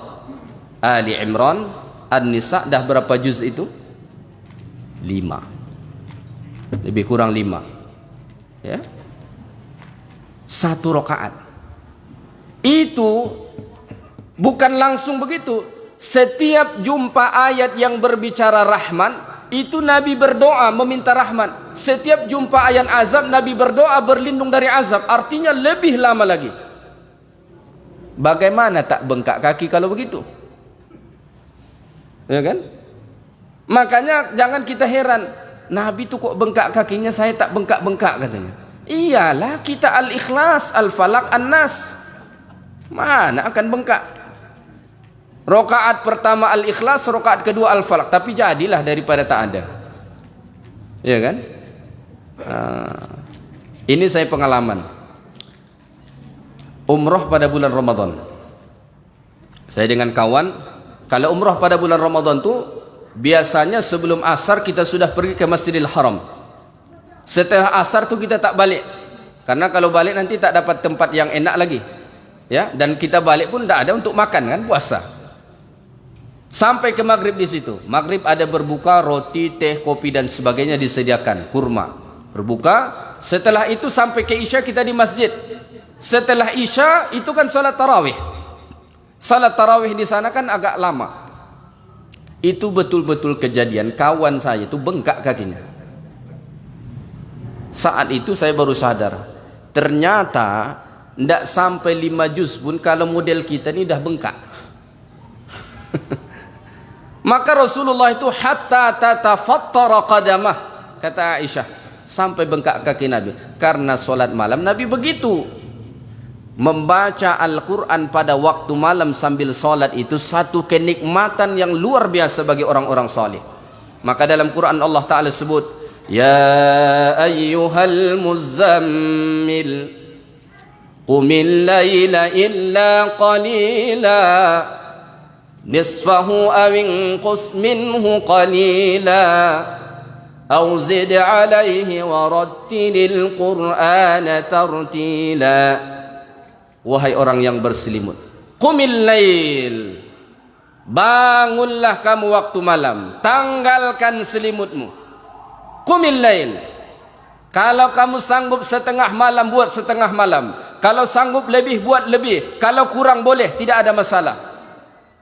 Ali Imran, An-Nisa, dah berapa juz itu? 5. Lebih kurang 5. Ya. 1 rakaat. Itu bukan langsung begitu. Setiap jumpa ayat yang berbicara Rahman, itu Nabi berdoa meminta rahmat. Setiap jumpa ayat azab, Nabi berdoa berlindung dari azab. Artinya lebih lama lagi. Bagaimana tak bengkak kaki kalau begitu? Ya kan? Makanya jangan kita heran, Nabi tu kok bengkak kakinya, saya tak bengkak-bengkak katanya. Iyalah kita Al-Ikhlas, Al-Falaq, An-Nas. Mana akan bengkak? Rakaat pertama Al-Ikhlas, rakaat kedua Al-Falaq, tapi jadilah daripada tak ada. Ya kan? Ini saya pengalaman. Umrah pada bulan Ramadan. Saya dengan kawan, kalau umrah pada bulan Ramadan tu biasanya sebelum asar kita sudah pergi ke Masjidil Haram. Setelah asar tu kita tak balik, karena kalau balik nanti tak dapat tempat yang enak lagi. Ya, dan kita balik pun tak ada untuk makan kan, puasa. Sampai ke maghrib di situ. Maghrib ada berbuka, roti, teh, kopi dan sebagainya disediakan, kurma. Berbuka. Setelah itu sampai ke Isya kita di masjid. Setelah Isya itu kan salat tarawih. Salat tarawih di sana kan agak lama. Itu betul-betul kejadian, kawan saya itu bengkak kakinya. Saat itu saya baru sadar, ternyata tidak sampai 5 juz pun kalau model kita ni dah bengkak. Maka Rasulullah itu hatta tatafattara qadamah, kata Aisyah, sampai bengkak kaki Nabi. Karena solat malam Nabi begitu. Membaca Al-Quran pada waktu malam sambil solat itu satu kenikmatan yang luar biasa bagi orang-orang salih. Maka dalam Quran Allah Ta'ala sebut, Ya ayyuhal muzammil Qumil layla illa qalila Nisfahu awin qus minhu qalila Aw zid alayhi warattilil Qur'ana tartila. Wahai orang yang berselimut, Qumil layl, bangunlah kamu waktu malam, tanggalkan selimutmu. Qumil layl, kalau kamu sanggup setengah malam, buat setengah malam. Kalau sanggup lebih, buat lebih. Kalau kurang boleh, tidak ada masalah.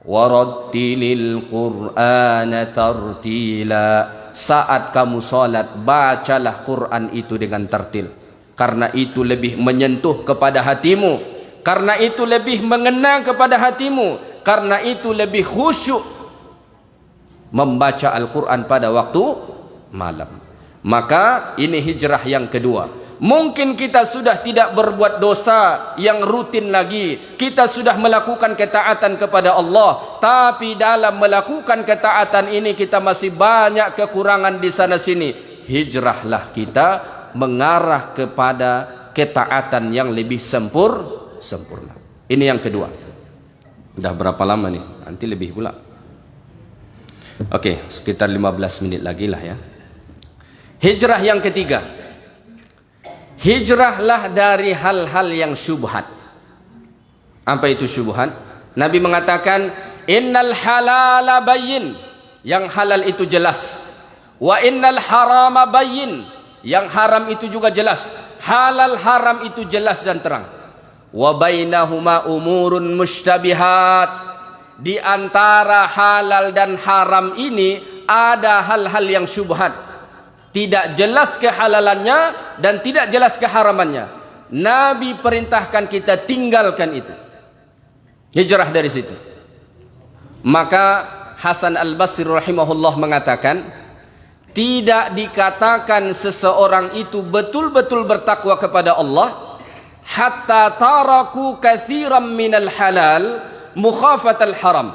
Warattilil Qur'ana tartila. Saat kamu salat, bacalah Quran itu dengan tartil. Karena itu lebih menyentuh kepada hatimu. Karena itu lebih mengena kepada hatimu. Karena itu lebih khusyuk membaca Al-Quran pada waktu malam. Maka ini hijrah yang kedua. Mungkin kita sudah tidak berbuat dosa yang rutin lagi, kita sudah melakukan ketaatan kepada Allah, tapi dalam melakukan ketaatan ini kita masih banyak kekurangan di sana sini. Hijrahlah kita mengarah kepada ketaatan yang lebih sempurna. Ini yang kedua. Udah berapa lama nih? Nanti lebih pula. Oke, sekitar 15 menit lagi lah ya. Hijrah yang ketiga. Hijrahlah dari hal-hal yang syubhat. Apa itu syubhat? Nabi mengatakan, innal halala bayyin. Yang halal itu jelas. Wa innal harama bayyin. Yang haram itu juga jelas. Halal haram itu jelas dan terang. Wa bainahuma umurun mushtabihat. Di antara halal dan haram ini ada hal-hal yang syubhat, tidak jelas kehalalannya dan tidak jelas keharamannya. Nabi perintahkan kita tinggalkan itu, hijrah dari situ. Maka Hasan Al-Basri rahimahullah mengatakan, tidak dikatakan seseorang itu betul-betul bertakwa kepada Allah hatta taraku katsiran minal halal mukhafatal haram.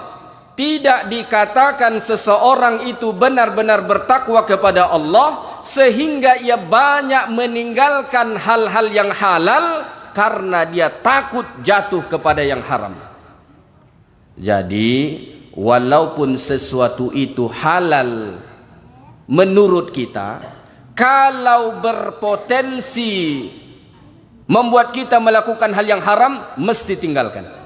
Tidak dikatakan seseorang itu benar-benar bertakwa kepada Allah sehingga ia banyak meninggalkan hal-hal yang halal karena dia takut jatuh kepada yang haram. Jadi walaupun sesuatu itu halal menurut kita, kalau berpotensi membuat kita melakukan hal yang haram, mesti tinggalkan.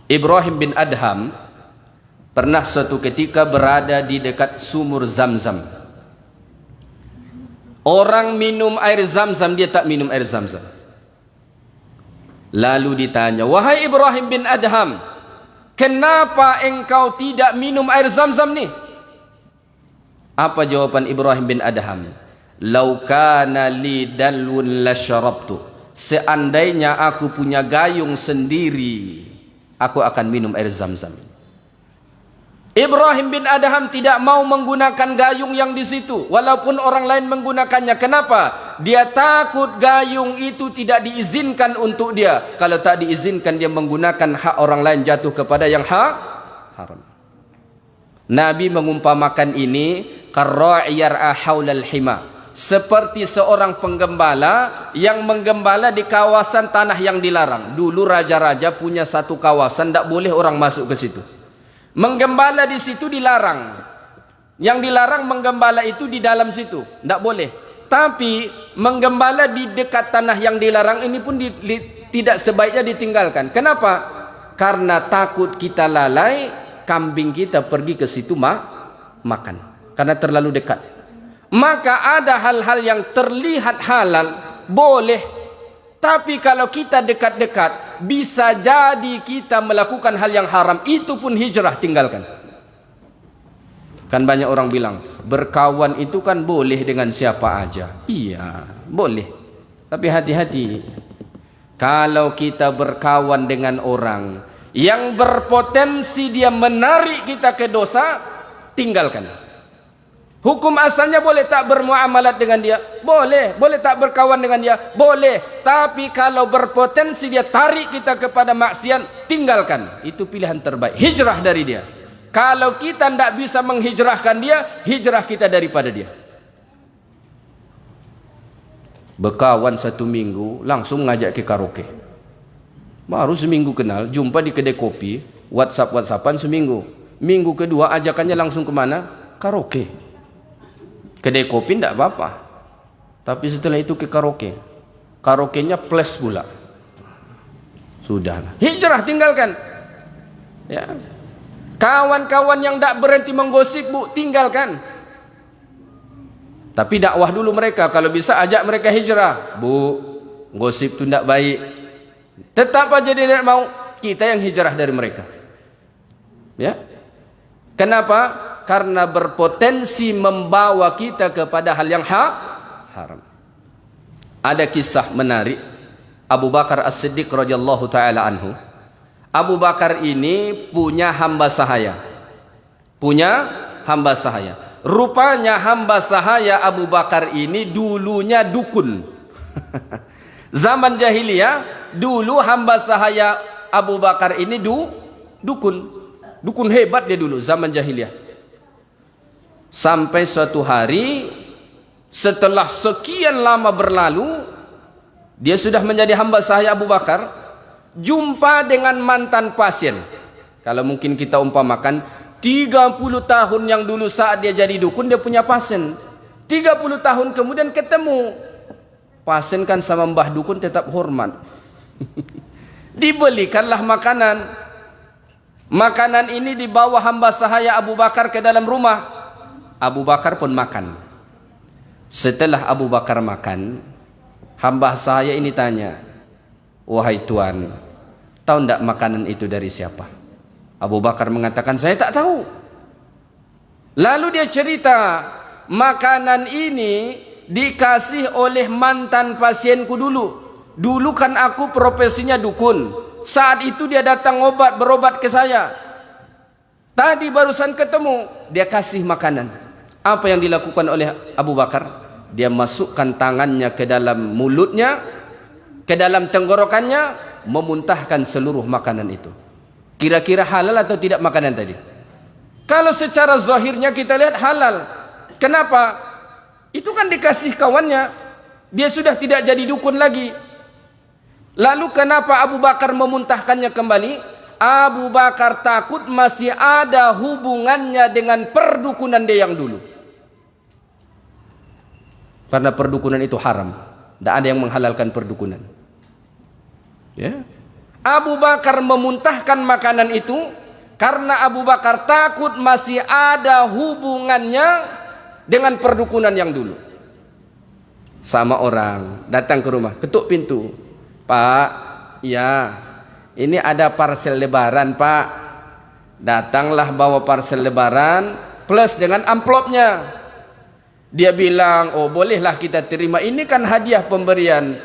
Ibrahim bin Adham pernah suatu ketika berada di dekat sumur Zamzam. Orang minum air Zamzam, dia tak minum air Zamzam. Lalu ditanya, wahai Ibrahim bin Adham, kenapa engkau tidak minum air Zamzam nih? Apa jawaban Ibrahim bin Adham? Lau kana li dalwun lasyarabtu. Seandainya aku punya gayung sendiri, aku akan minum air Zamzam. Ibrahim bin Adham tidak mau menggunakan gayung yang di situ, walaupun orang lain menggunakannya. Kenapa? Dia takut gayung itu tidak diizinkan untuk dia. Kalau tak diizinkan, dia menggunakan hak orang lain jatuh kepada yang haram. Nabi mengumpamakan ini karra'i yar'a haulal hima, seperti seorang penggembala yang menggembala di kawasan tanah yang dilarang. Dulu raja-raja punya satu kawasan, tak boleh orang masuk ke situ. Menggembala di situ dilarang. Yang dilarang menggembala itu di dalam situ, tak boleh. Tapi menggembala di dekat tanah yang dilarang ini pun tidak sebaiknya ditinggalkan. Kenapa? Karena takut kita lalai, kambing kita pergi ke situ makan. Karena terlalu dekat. Maka ada hal-hal yang terlihat halal, boleh. Tapi kalau kita dekat-dekat, bisa jadi kita melakukan hal yang haram. Itu pun hijrah, tinggalkan. Kan banyak orang bilang, berkawan itu kan boleh dengan siapa aja. Iya, boleh. Tapi hati-hati. Kalau kita berkawan dengan orang yang berpotensi dia menarik kita ke dosa, tinggalkan. Hukum asalnya boleh tak bermuamalat dengan dia, boleh. Boleh tak berkawan dengan dia, boleh. Tapi kalau berpotensi dia tarik kita kepada maksiat, tinggalkan. Itu pilihan terbaik, hijrah dari dia. Kalau kita tidak bisa menghijrahkan dia, hijrah kita daripada dia. Berkawan 1 minggu, langsung ngajak ke karaoke. Baru seminggu kenal, jumpa di kedai kopi, WhatsApp-WhatsAppan seminggu. Minggu kedua ajakannya langsung kemana? Karaoke. Kedai kopi tidak apa-apa, tapi setelah itu ke karaoke. Karaoke-nya plus pula. Sudah, hijrah, tinggalkan. Ya. Kawan-kawan yang tidak berhenti menggosip, bu, tinggalkan. Tapi dakwah dulu mereka, kalau bisa ajak mereka hijrah. Bu, gosip itu tidak baik. Tetap aja dia tidak mau, kita yang hijrah dari mereka. Ya. Kenapa? Karena berpotensi membawa kita kepada hal yang haram. Ada kisah menarik Abu Bakar As-Siddiq radhiyallahu taala anhu. Abu Bakar ini punya hamba sahaya. Rupanya hamba sahaya Abu Bakar ini dulunya dukun. Zaman jahiliyah dulu hamba sahaya Abu Bakar ini dukun. Dukun hebat dia dulu zaman jahiliyah. Sampai suatu hari setelah sekian lama berlalu, dia sudah menjadi hamba sahaya Abu Bakar, jumpa dengan mantan pasien. Kalau mungkin kita umpamakan 30 tahun yang dulu saat dia jadi dukun dia punya pasien, 30 tahun kemudian ketemu pasien, kan sama mbah dukun tetap hormat. Dibelikanlah makanan. Makanan ini dibawa hamba sahaya Abu Bakar ke dalam rumah. Abu Bakar pun makan. Setelah Abu Bakar makan, hamba sahaya ini tanya, "Wahai tuan, tahu tidak makanan itu dari siapa?" Abu Bakar mengatakan, "Saya tak tahu." Lalu dia cerita, "Makanan ini dikasih oleh mantan pasienku dulu. Dulu kan aku profesinya dukun. Saat itu dia datang berobat ke saya. Tadi barusan ketemu, dia kasih makanan." Apa yang dilakukan oleh Abu Bakar? Dia masukkan tangannya ke dalam mulutnya, ke dalam tenggorokannya, memuntahkan seluruh makanan itu. Kira-kira halal atau tidak makanan tadi? Kalau secara zahirnya kita lihat halal. Kenapa? Itu kan dikasih kawannya. Dia sudah tidak jadi dukun lagi. Lalu kenapa Abu Bakar memuntahkannya kembali? Abu Bakar takut masih ada hubungannya dengan perdukunan dia yang dulu. Karena perdukunan itu haram. Tidak ada yang menghalalkan perdukunan. Ya. Abu Bakar memuntahkan makanan itu karena Abu Bakar takut masih ada hubungannya dengan perdukunan yang dulu. Sama orang datang ke rumah, ketuk pintu. "Pak, ya, ini ada parcel lebaran, Pak." Datanglah bawa parcel lebaran plus dengan amplopnya. Dia bilang, "Oh, bolehlah kita terima, ini kan hadiah pemberian."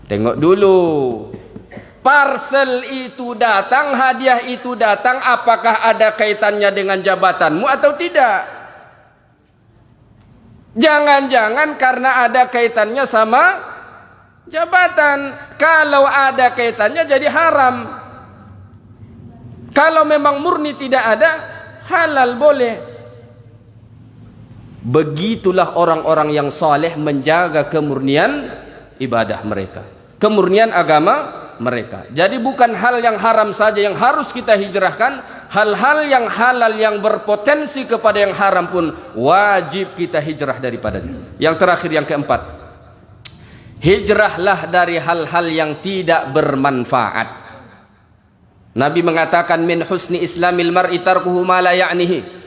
Tengok dulu, parcel itu datang, hadiah itu datang, apakah ada kaitannya dengan jabatanmu atau tidak? Jangan-jangan karena ada kaitannya sama jabatan. Kalau ada kaitannya jadi haram. Kalau memang murni tidak ada, halal boleh. Begitulah orang-orang yang saleh menjaga kemurnian ibadah mereka, kemurnian agama mereka. Jadi bukan hal yang haram saja yang harus kita hijrahkan, hal-hal yang halal yang berpotensi kepada yang haram pun wajib kita hijrah daripadanya. Yang terakhir, yang keempat, hijrahlah dari hal-hal yang tidak bermanfaat. Nabi mengatakan, "Min husni islamil mar'i tarkuhu ma la ya'nihi."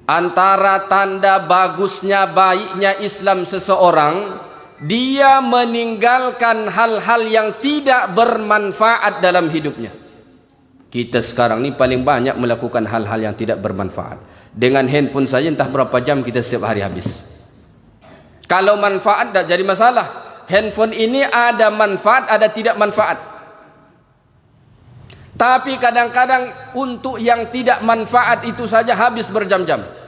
Antara tanda bagusnya, baiknya Islam seseorang, dia meninggalkan hal-hal yang tidak bermanfaat dalam hidupnya. Kita sekarang ini paling banyak melakukan hal-hal yang tidak bermanfaat. Dengan handphone saja entah berapa jam kita setiap hari habis. Kalau manfaat tak jadi masalah. Handphone ini ada manfaat, ada tidak manfaat. Tapi kadang-kadang untuk yang tidak manfaat itu saja habis berjam-jam.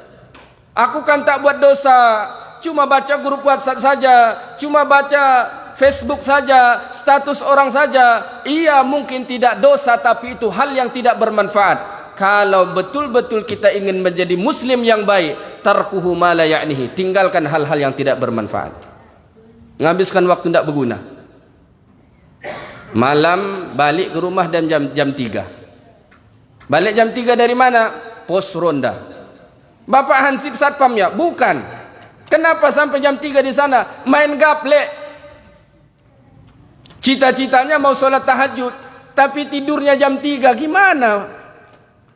Aku kan tak buat dosa, cuma baca grup WhatsApp saja, cuma baca Facebook saja, status orang saja. Iya, mungkin tidak dosa, tapi itu hal yang tidak bermanfaat. Kalau betul-betul kita ingin menjadi muslim yang baik, tarkuhu ma la ya'nihi, tinggalkan hal-hal yang tidak bermanfaat. Menghabiskan waktu tidak berguna. Malam balik ke rumah dan jam 3. Balik jam 3 dari mana? Pos ronda. Bapak Hansip Satpam ya? Bukan. Kenapa sampai jam 3 di sana? Main gaplek. Cita-citanya mau sholat tahajud, tapi tidurnya jam 3. Gimana?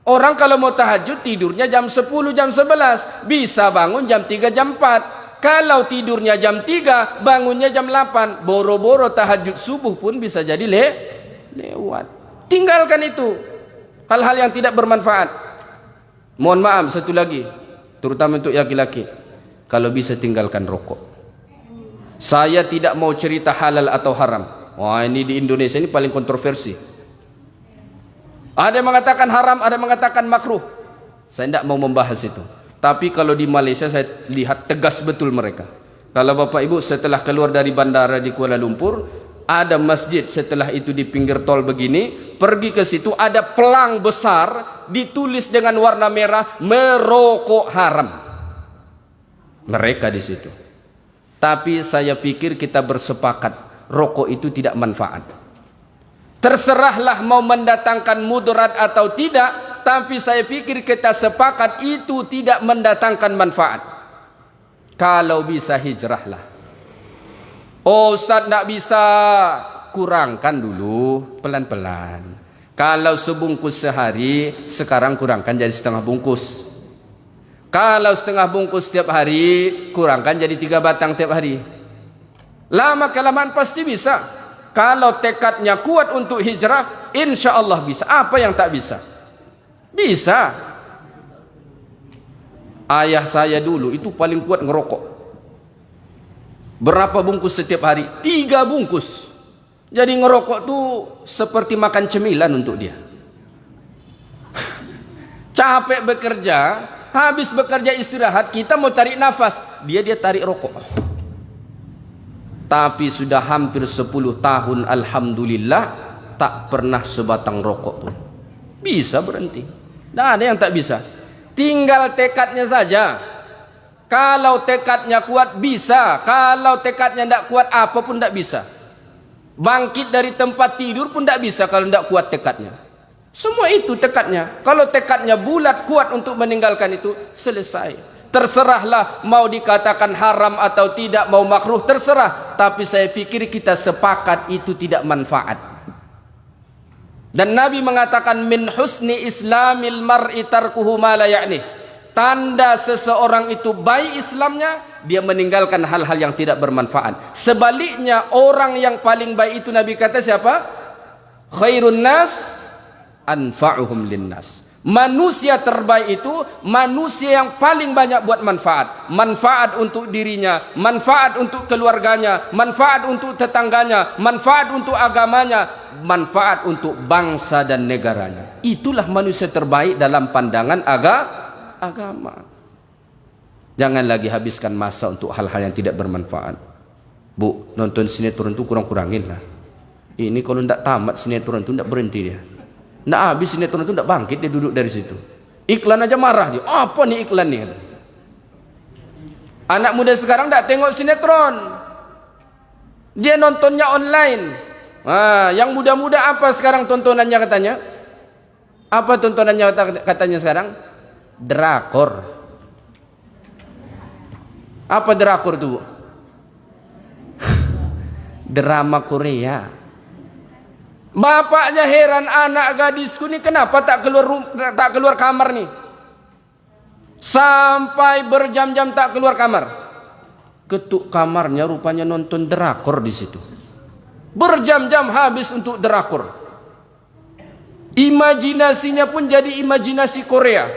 Orang kalau mau tahajud tidurnya jam 10, jam 11. Bisa bangun jam 3, jam 4. Kalau tidurnya jam 3, bangunnya jam 8. Boro-boro tahajud subuh pun bisa jadi lewat. Tinggalkan itu. Hal-hal yang tidak bermanfaat. Mohon maaf, satu lagi, terutama untuk laki-laki, kalau bisa tinggalkan rokok. Saya tidak mau cerita halal atau haram. Wah, ini di Indonesia ini paling kontroversi. Ada yang mengatakan haram, ada yang mengatakan makruh. Saya tidak mau membahas itu. Tapi kalau di Malaysia saya lihat tegas betul mereka. Kalau Bapak Ibu setelah keluar dari bandara di Kuala Lumpur, ada masjid setelah itu di pinggir tol begini, pergi ke situ ada pelang besar ditulis dengan warna merah merokok haram. Mereka di situ. Tapi saya pikir kita bersepakat rokok itu tidak manfaat. Terserahlah mau mendatangkan mudarat atau tidak, tapi saya pikir kita sepakat itu tidak mendatangkan manfaat. Kalau bisa hijrahlah. Oh Ustaz tidak bisa, kurangkan dulu pelan-pelan. Kalau sebungkus sehari, sekarang kurangkan jadi setengah bungkus. Kalau setengah bungkus setiap hari, kurangkan jadi 3 batang tiap hari. Lama kelamaan pasti bisa. Kalau tekadnya kuat untuk hijrah, insya Allah bisa. Apa yang tak bisa? Bisa. Ayah saya dulu itu paling kuat ngerokok. Berapa bungkus setiap hari? 3 bungkus. Jadi ngerokok tuh seperti makan cemilan untuk dia. Capek bekerja, habis bekerja istirahat, kita mau tarik nafas, dia tarik rokok. Tapi sudah hampir 10 tahun alhamdulillah tak pernah sebatang rokok pun. Bisa berhenti. Tidak ada yang tak bisa. Tinggal tekadnya saja. Kalau tekadnya kuat bisa. Kalau tekadnya tidak kuat apapun tidak bisa. Bangkit dari tempat tidur pun tidak bisa kalau tidak kuat tekadnya. Semua itu tekadnya. Kalau tekadnya bulat kuat untuk meninggalkan itu, selesai. Terserahlah mau dikatakan haram atau tidak, mau makruh, terserah. Tapi saya pikir kita sepakat itu tidak manfaat. Dan Nabi mengatakan min husni islamil mar'i tarkuhu ma la ya'ni. Tanda seseorang itu baik Islamnya, dia meninggalkan hal-hal yang tidak bermanfaat. Sebaliknya orang yang paling baik itu Nabi kata siapa? Khairun nas anfa'uhum linnas. Manusia terbaik itu manusia yang paling banyak buat manfaat. Manfaat untuk dirinya, manfaat untuk keluarganya, manfaat untuk tetangganya, manfaat untuk agamanya, manfaat untuk bangsa dan negaranya. Itulah manusia terbaik dalam pandangan agama. Jangan lagi habiskan masa untuk hal-hal yang tidak bermanfaat. Bu, nonton sinetron itu kurang-kurangin lah. Ini kalau tidak tamat sinetron itu tidak berhenti dia. Nggak habis sinetron itu nggak bangkit, dia duduk dari situ. Iklan aja marah dia. Apa nih iklan nih? Anak muda sekarang nggak tengok sinetron, dia nontonnya online. Yang muda-muda apa sekarang tontonannya katanya? Apa tontonannya katanya sekarang? Drakor. Apa drakor tuh? Drama Korea. Bapaknya heran, anak gadisku ini kenapa tak keluar kamar nih? Sampai berjam-jam tak keluar kamar. Ketuk kamarnya rupanya nonton drakor di situ. Berjam-jam habis untuk drakor. Imajinasinya pun jadi imajinasi Korea.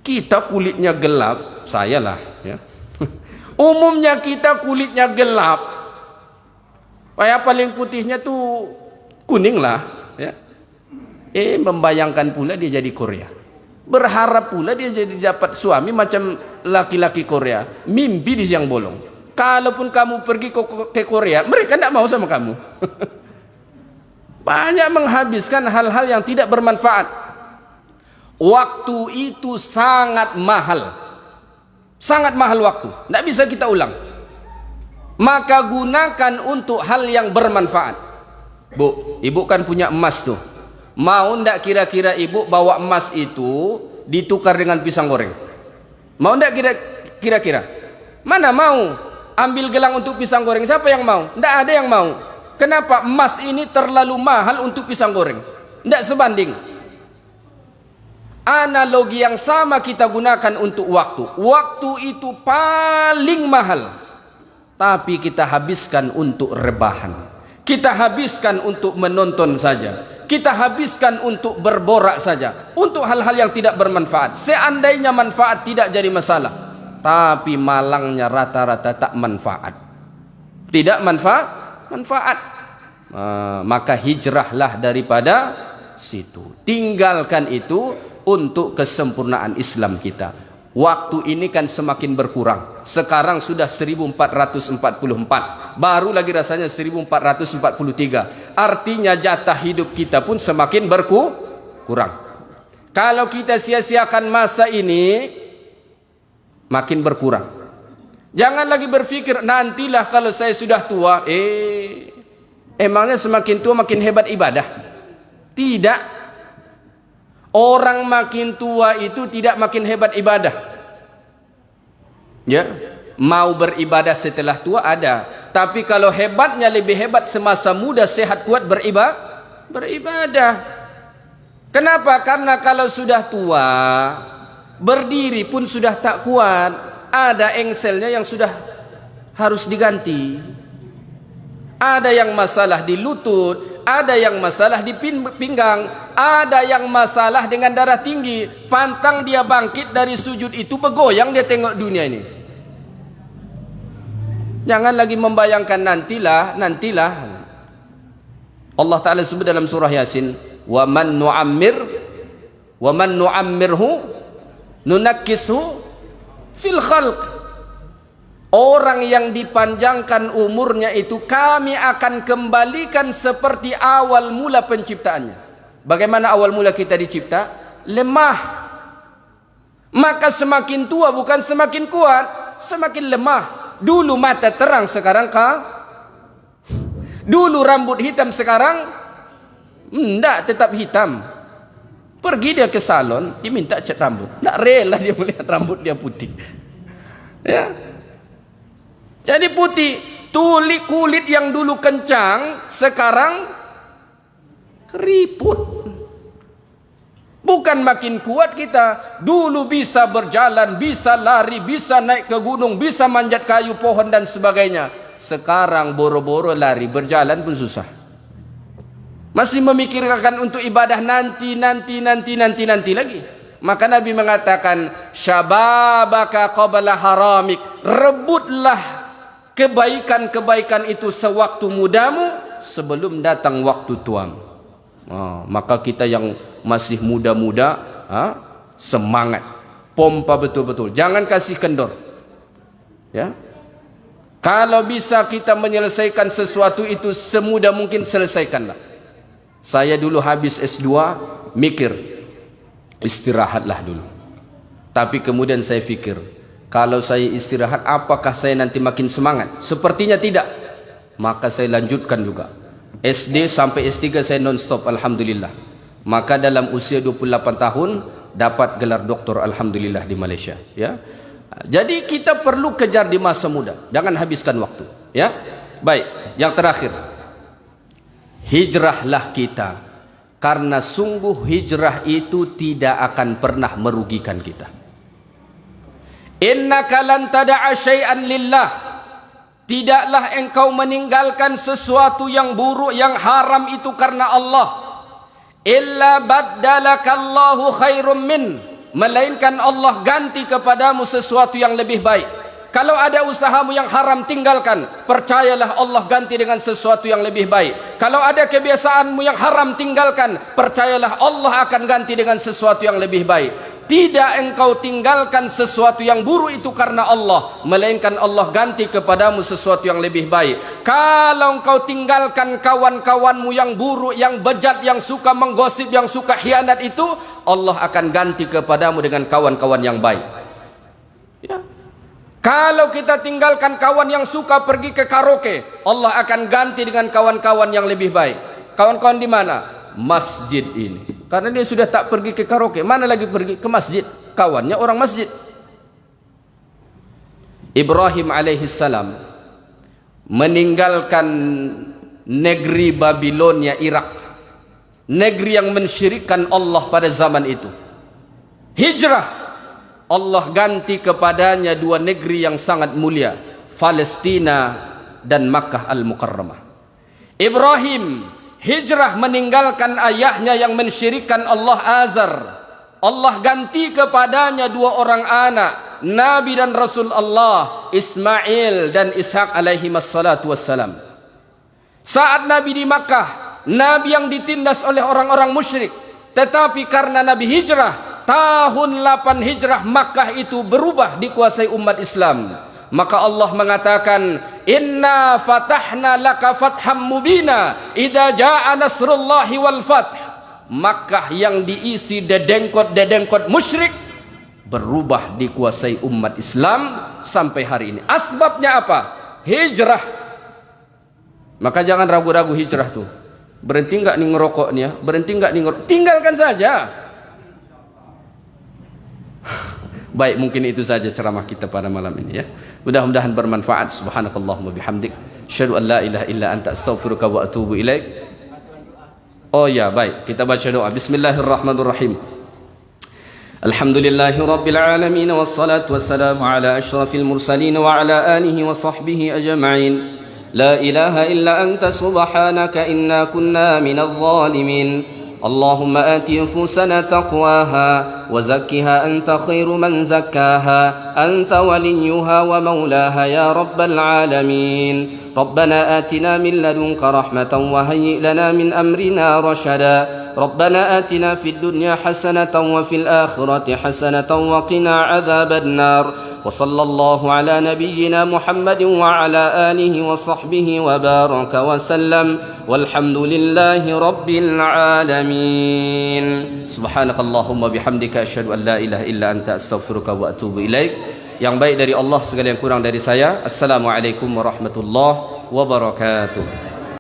Kita kulitnya gelap, saya lah ya. Umumnya kita kulitnya gelap. Kayak paling putihnya tuh kuning lah ya. Membayangkan pula dia jadi Korea. Berharap pula dia jadi dapat suami macam laki-laki Korea. Mimpi di siang bolong. Kalaupun kamu pergi ke Korea, mereka tidak mau sama kamu. Banyak menghabiskan hal-hal yang tidak bermanfaat. Waktu itu sangat mahal. Sangat mahal waktu. Tidak bisa kita ulang. Maka gunakan untuk hal yang bermanfaat. Bu, ibu kan punya emas tuh. Mau ndak kira-kira ibu bawa emas itu ditukar dengan pisang goreng? Mau ndak kira-kira? Mana mau? Ambil gelang untuk pisang goreng, siapa yang mau? Ndak ada yang mau. Kenapa? Emas ini terlalu mahal untuk pisang goreng. Ndak sebanding. Analogi yang sama kita gunakan untuk waktu. Waktu itu paling mahal. Tapi kita habiskan untuk rebahan. Kita habiskan untuk menonton saja. Kita habiskan untuk berborak saja. Untuk hal-hal yang tidak bermanfaat. Seandainya manfaat tidak jadi masalah. Tapi malangnya rata-rata tak manfaat. Tidak manfaat. Maka hijrahlah daripada situ. Tinggalkan itu. untuk kesempurnaan Islam kita. Waktu ini kan semakin berkurang. Sekarang sudah 1444. Baru lagi rasanya 1443. Artinya jatah hidup kita pun semakin berkurang. Kalau kita sia-siakan masa ini, makin berkurang. Jangan lagi berpikir nantilah kalau saya sudah tua. Emangnya semakin tua makin hebat ibadah? Tidak. Orang makin tua itu tidak makin hebat ibadah. Ya, mau beribadah setelah tua ada. Tapi kalau hebatnya lebih hebat semasa muda, sehat, kuat beribadah. Kenapa? Karena kalau sudah tua, berdiri pun sudah tak kuat. Ada engselnya yang sudah harus diganti. Ada yang masalah di lutut, ada yang masalah di pinggang, ada yang masalah dengan darah tinggi. Pantang dia bangkit dari sujud itu bergoyang dia tengok dunia ini. Jangan lagi membayangkan nantilah. Allah Ta'ala sebut dalam surah Yasin, wa man nu'ammirhu nunakkishu fil khalq. Orang yang dipanjangkan umurnya itu kami akan kembalikan seperti awal mula penciptaannya. Bagaimana awal mula kita dicipta? Lemah. Maka semakin tua bukan semakin kuat, semakin lemah. Dulu mata terang, sekarang dulu rambut hitam, sekarang enggak, tetap hitam. Pergi dia ke salon, dia minta cat rambut. Enggak rela dia melihat rambut dia putih. Ya. Jadi putih. Kulit yang dulu kencang sekarang keriput. Bukan makin kuat kita. Dulu bisa berjalan, bisa lari, bisa naik ke gunung, bisa manjat kayu, pohon dan sebagainya. Sekarang boro-boro lari, berjalan pun susah. Masih memikirkan untuk ibadah nanti lagi. Maka Nabi mengatakan, syababaka qabla haramik. Rebutlah kebaikan-kebaikan itu sewaktu mudamu sebelum datang waktu tuamu. Maka kita yang masih muda-muda, semangat, pompa betul-betul, jangan kasih kendor. Ya, kalau bisa kita menyelesaikan sesuatu itu semudah mungkin, selesaikanlah. Saya dulu habis S2 mikir istirahatlah dulu, tapi kemudian saya pikir, kalau saya istirahat, apakah saya nanti makin semangat? Sepertinya tidak. Maka saya lanjutkan juga. SD sampai S3 saya non-stop, alhamdulillah. Maka dalam usia 28 tahun dapat gelar doktor, alhamdulillah, di Malaysia. Ya. Jadi kita perlu kejar di masa muda, jangan habiskan waktu. Ya. Baik, yang terakhir, hijrahlah kita, karena sungguh hijrah itu tidak akan pernah merugikan kita. Innaka lan tada'a syai'an lillah. Tidaklah engkau meninggalkan sesuatu yang buruk, yang haram itu karena Allah. Illa baddalakallahu khairum min. Melainkan Allah ganti kepadamu sesuatu yang lebih baik. Kalau ada usahamu yang haram, tinggalkan. Percayalah Allah ganti dengan sesuatu yang lebih baik. Kalau ada kebiasaanmu yang haram, tinggalkan. Percayalah Allah akan ganti dengan sesuatu yang lebih baik. Tidak engkau tinggalkan sesuatu yang buruk itu karena Allah, melainkan Allah ganti kepadamu sesuatu yang lebih baik. Kalau engkau tinggalkan kawan-kawanmu yang buruk, yang bejat, yang suka menggosip, yang suka khianat itu, Allah akan ganti kepadamu dengan kawan-kawan yang baik. Ya. Kalau kita tinggalkan kawan yang suka pergi ke karaoke, Allah akan ganti dengan kawan-kawan yang lebih baik. Kawan-kawan di mana? Masjid ini. Karena dia sudah tak pergi ke karaoke, mana lagi pergi ke masjid? Kawannya orang masjid. Ibrahim alaihissalam meninggalkan negeri Babilonia, Irak, negeri yang mensyirikkan Allah pada zaman itu. Hijrah, Allah ganti kepadanya dua negeri yang sangat mulia, Palestina dan Makkah al-Mukarramah. Ibrahim hijrah meninggalkan ayahnya yang mensyirikkan Allah, Azar. Allah ganti kepadanya dua orang anak, Nabi dan Rasul Allah, Ismail dan Ishak alaihi wassalatu wassalam. Saat Nabi di Makkah, Nabi yang ditindas oleh orang-orang musyrik, tetapi karena Nabi hijrah, tahun 8 Hijrah Makkah itu berubah dikuasai umat Islam. Maka Allah mengatakan, inna fatahna laka fatham mubina idza jaa nasrullahi wal fath. Makkah yang diisi dedengkot musyrik berubah dikuasai umat Islam sampai hari ini. Asbabnya apa? Hijrah. Maka jangan ragu-ragu hijrah tuh. Berhenti enggak nih ngerokoknya? Berhenti enggak nih ngerokok? Tinggalkan saja. Baik, mungkin itu saja ceramah kita pada malam ini ya. Mudah-mudahan bermanfaat. Subhanakallahumma bihamdik, asyhadu an la ilaha illa anta, astaghfiruka wa atubu ilaik. Oh ya, baik. Kita baca doa. Bismillahirrahmanirrahim. Alhamdulillahi rabbil alamin, wassalatu wassalamu ala asyrafil mursalin wa ala alihi wa sahbihi ajma'in. La ilaha illa anta subhanaka inna kunna minadh dhalimin. اللهم آت نفوسنا تقواها وزكها أنت خير من زكاها أنت وليها ومولاها يا رب العالمين. ربنا آتنا من لدنك رحمة وهيئ لنا من أمرنا رشدا. ربنا آتنا في الدنيا حسنة وفي الآخرة حسنة وقنا عذاب النار. وصلى الله على نبينا محمد وعلى آله وصحبه وبارك وسلم والحمد لله رب العالمين. سبحانك اللهم وبحمدك أشهد أن لا إله إلا أنت أستغفرك وأتوب إليك. Yang baik dari Allah, segala yang kurang dari saya. Assalamualaikum warahmatullahi wabarakatuh.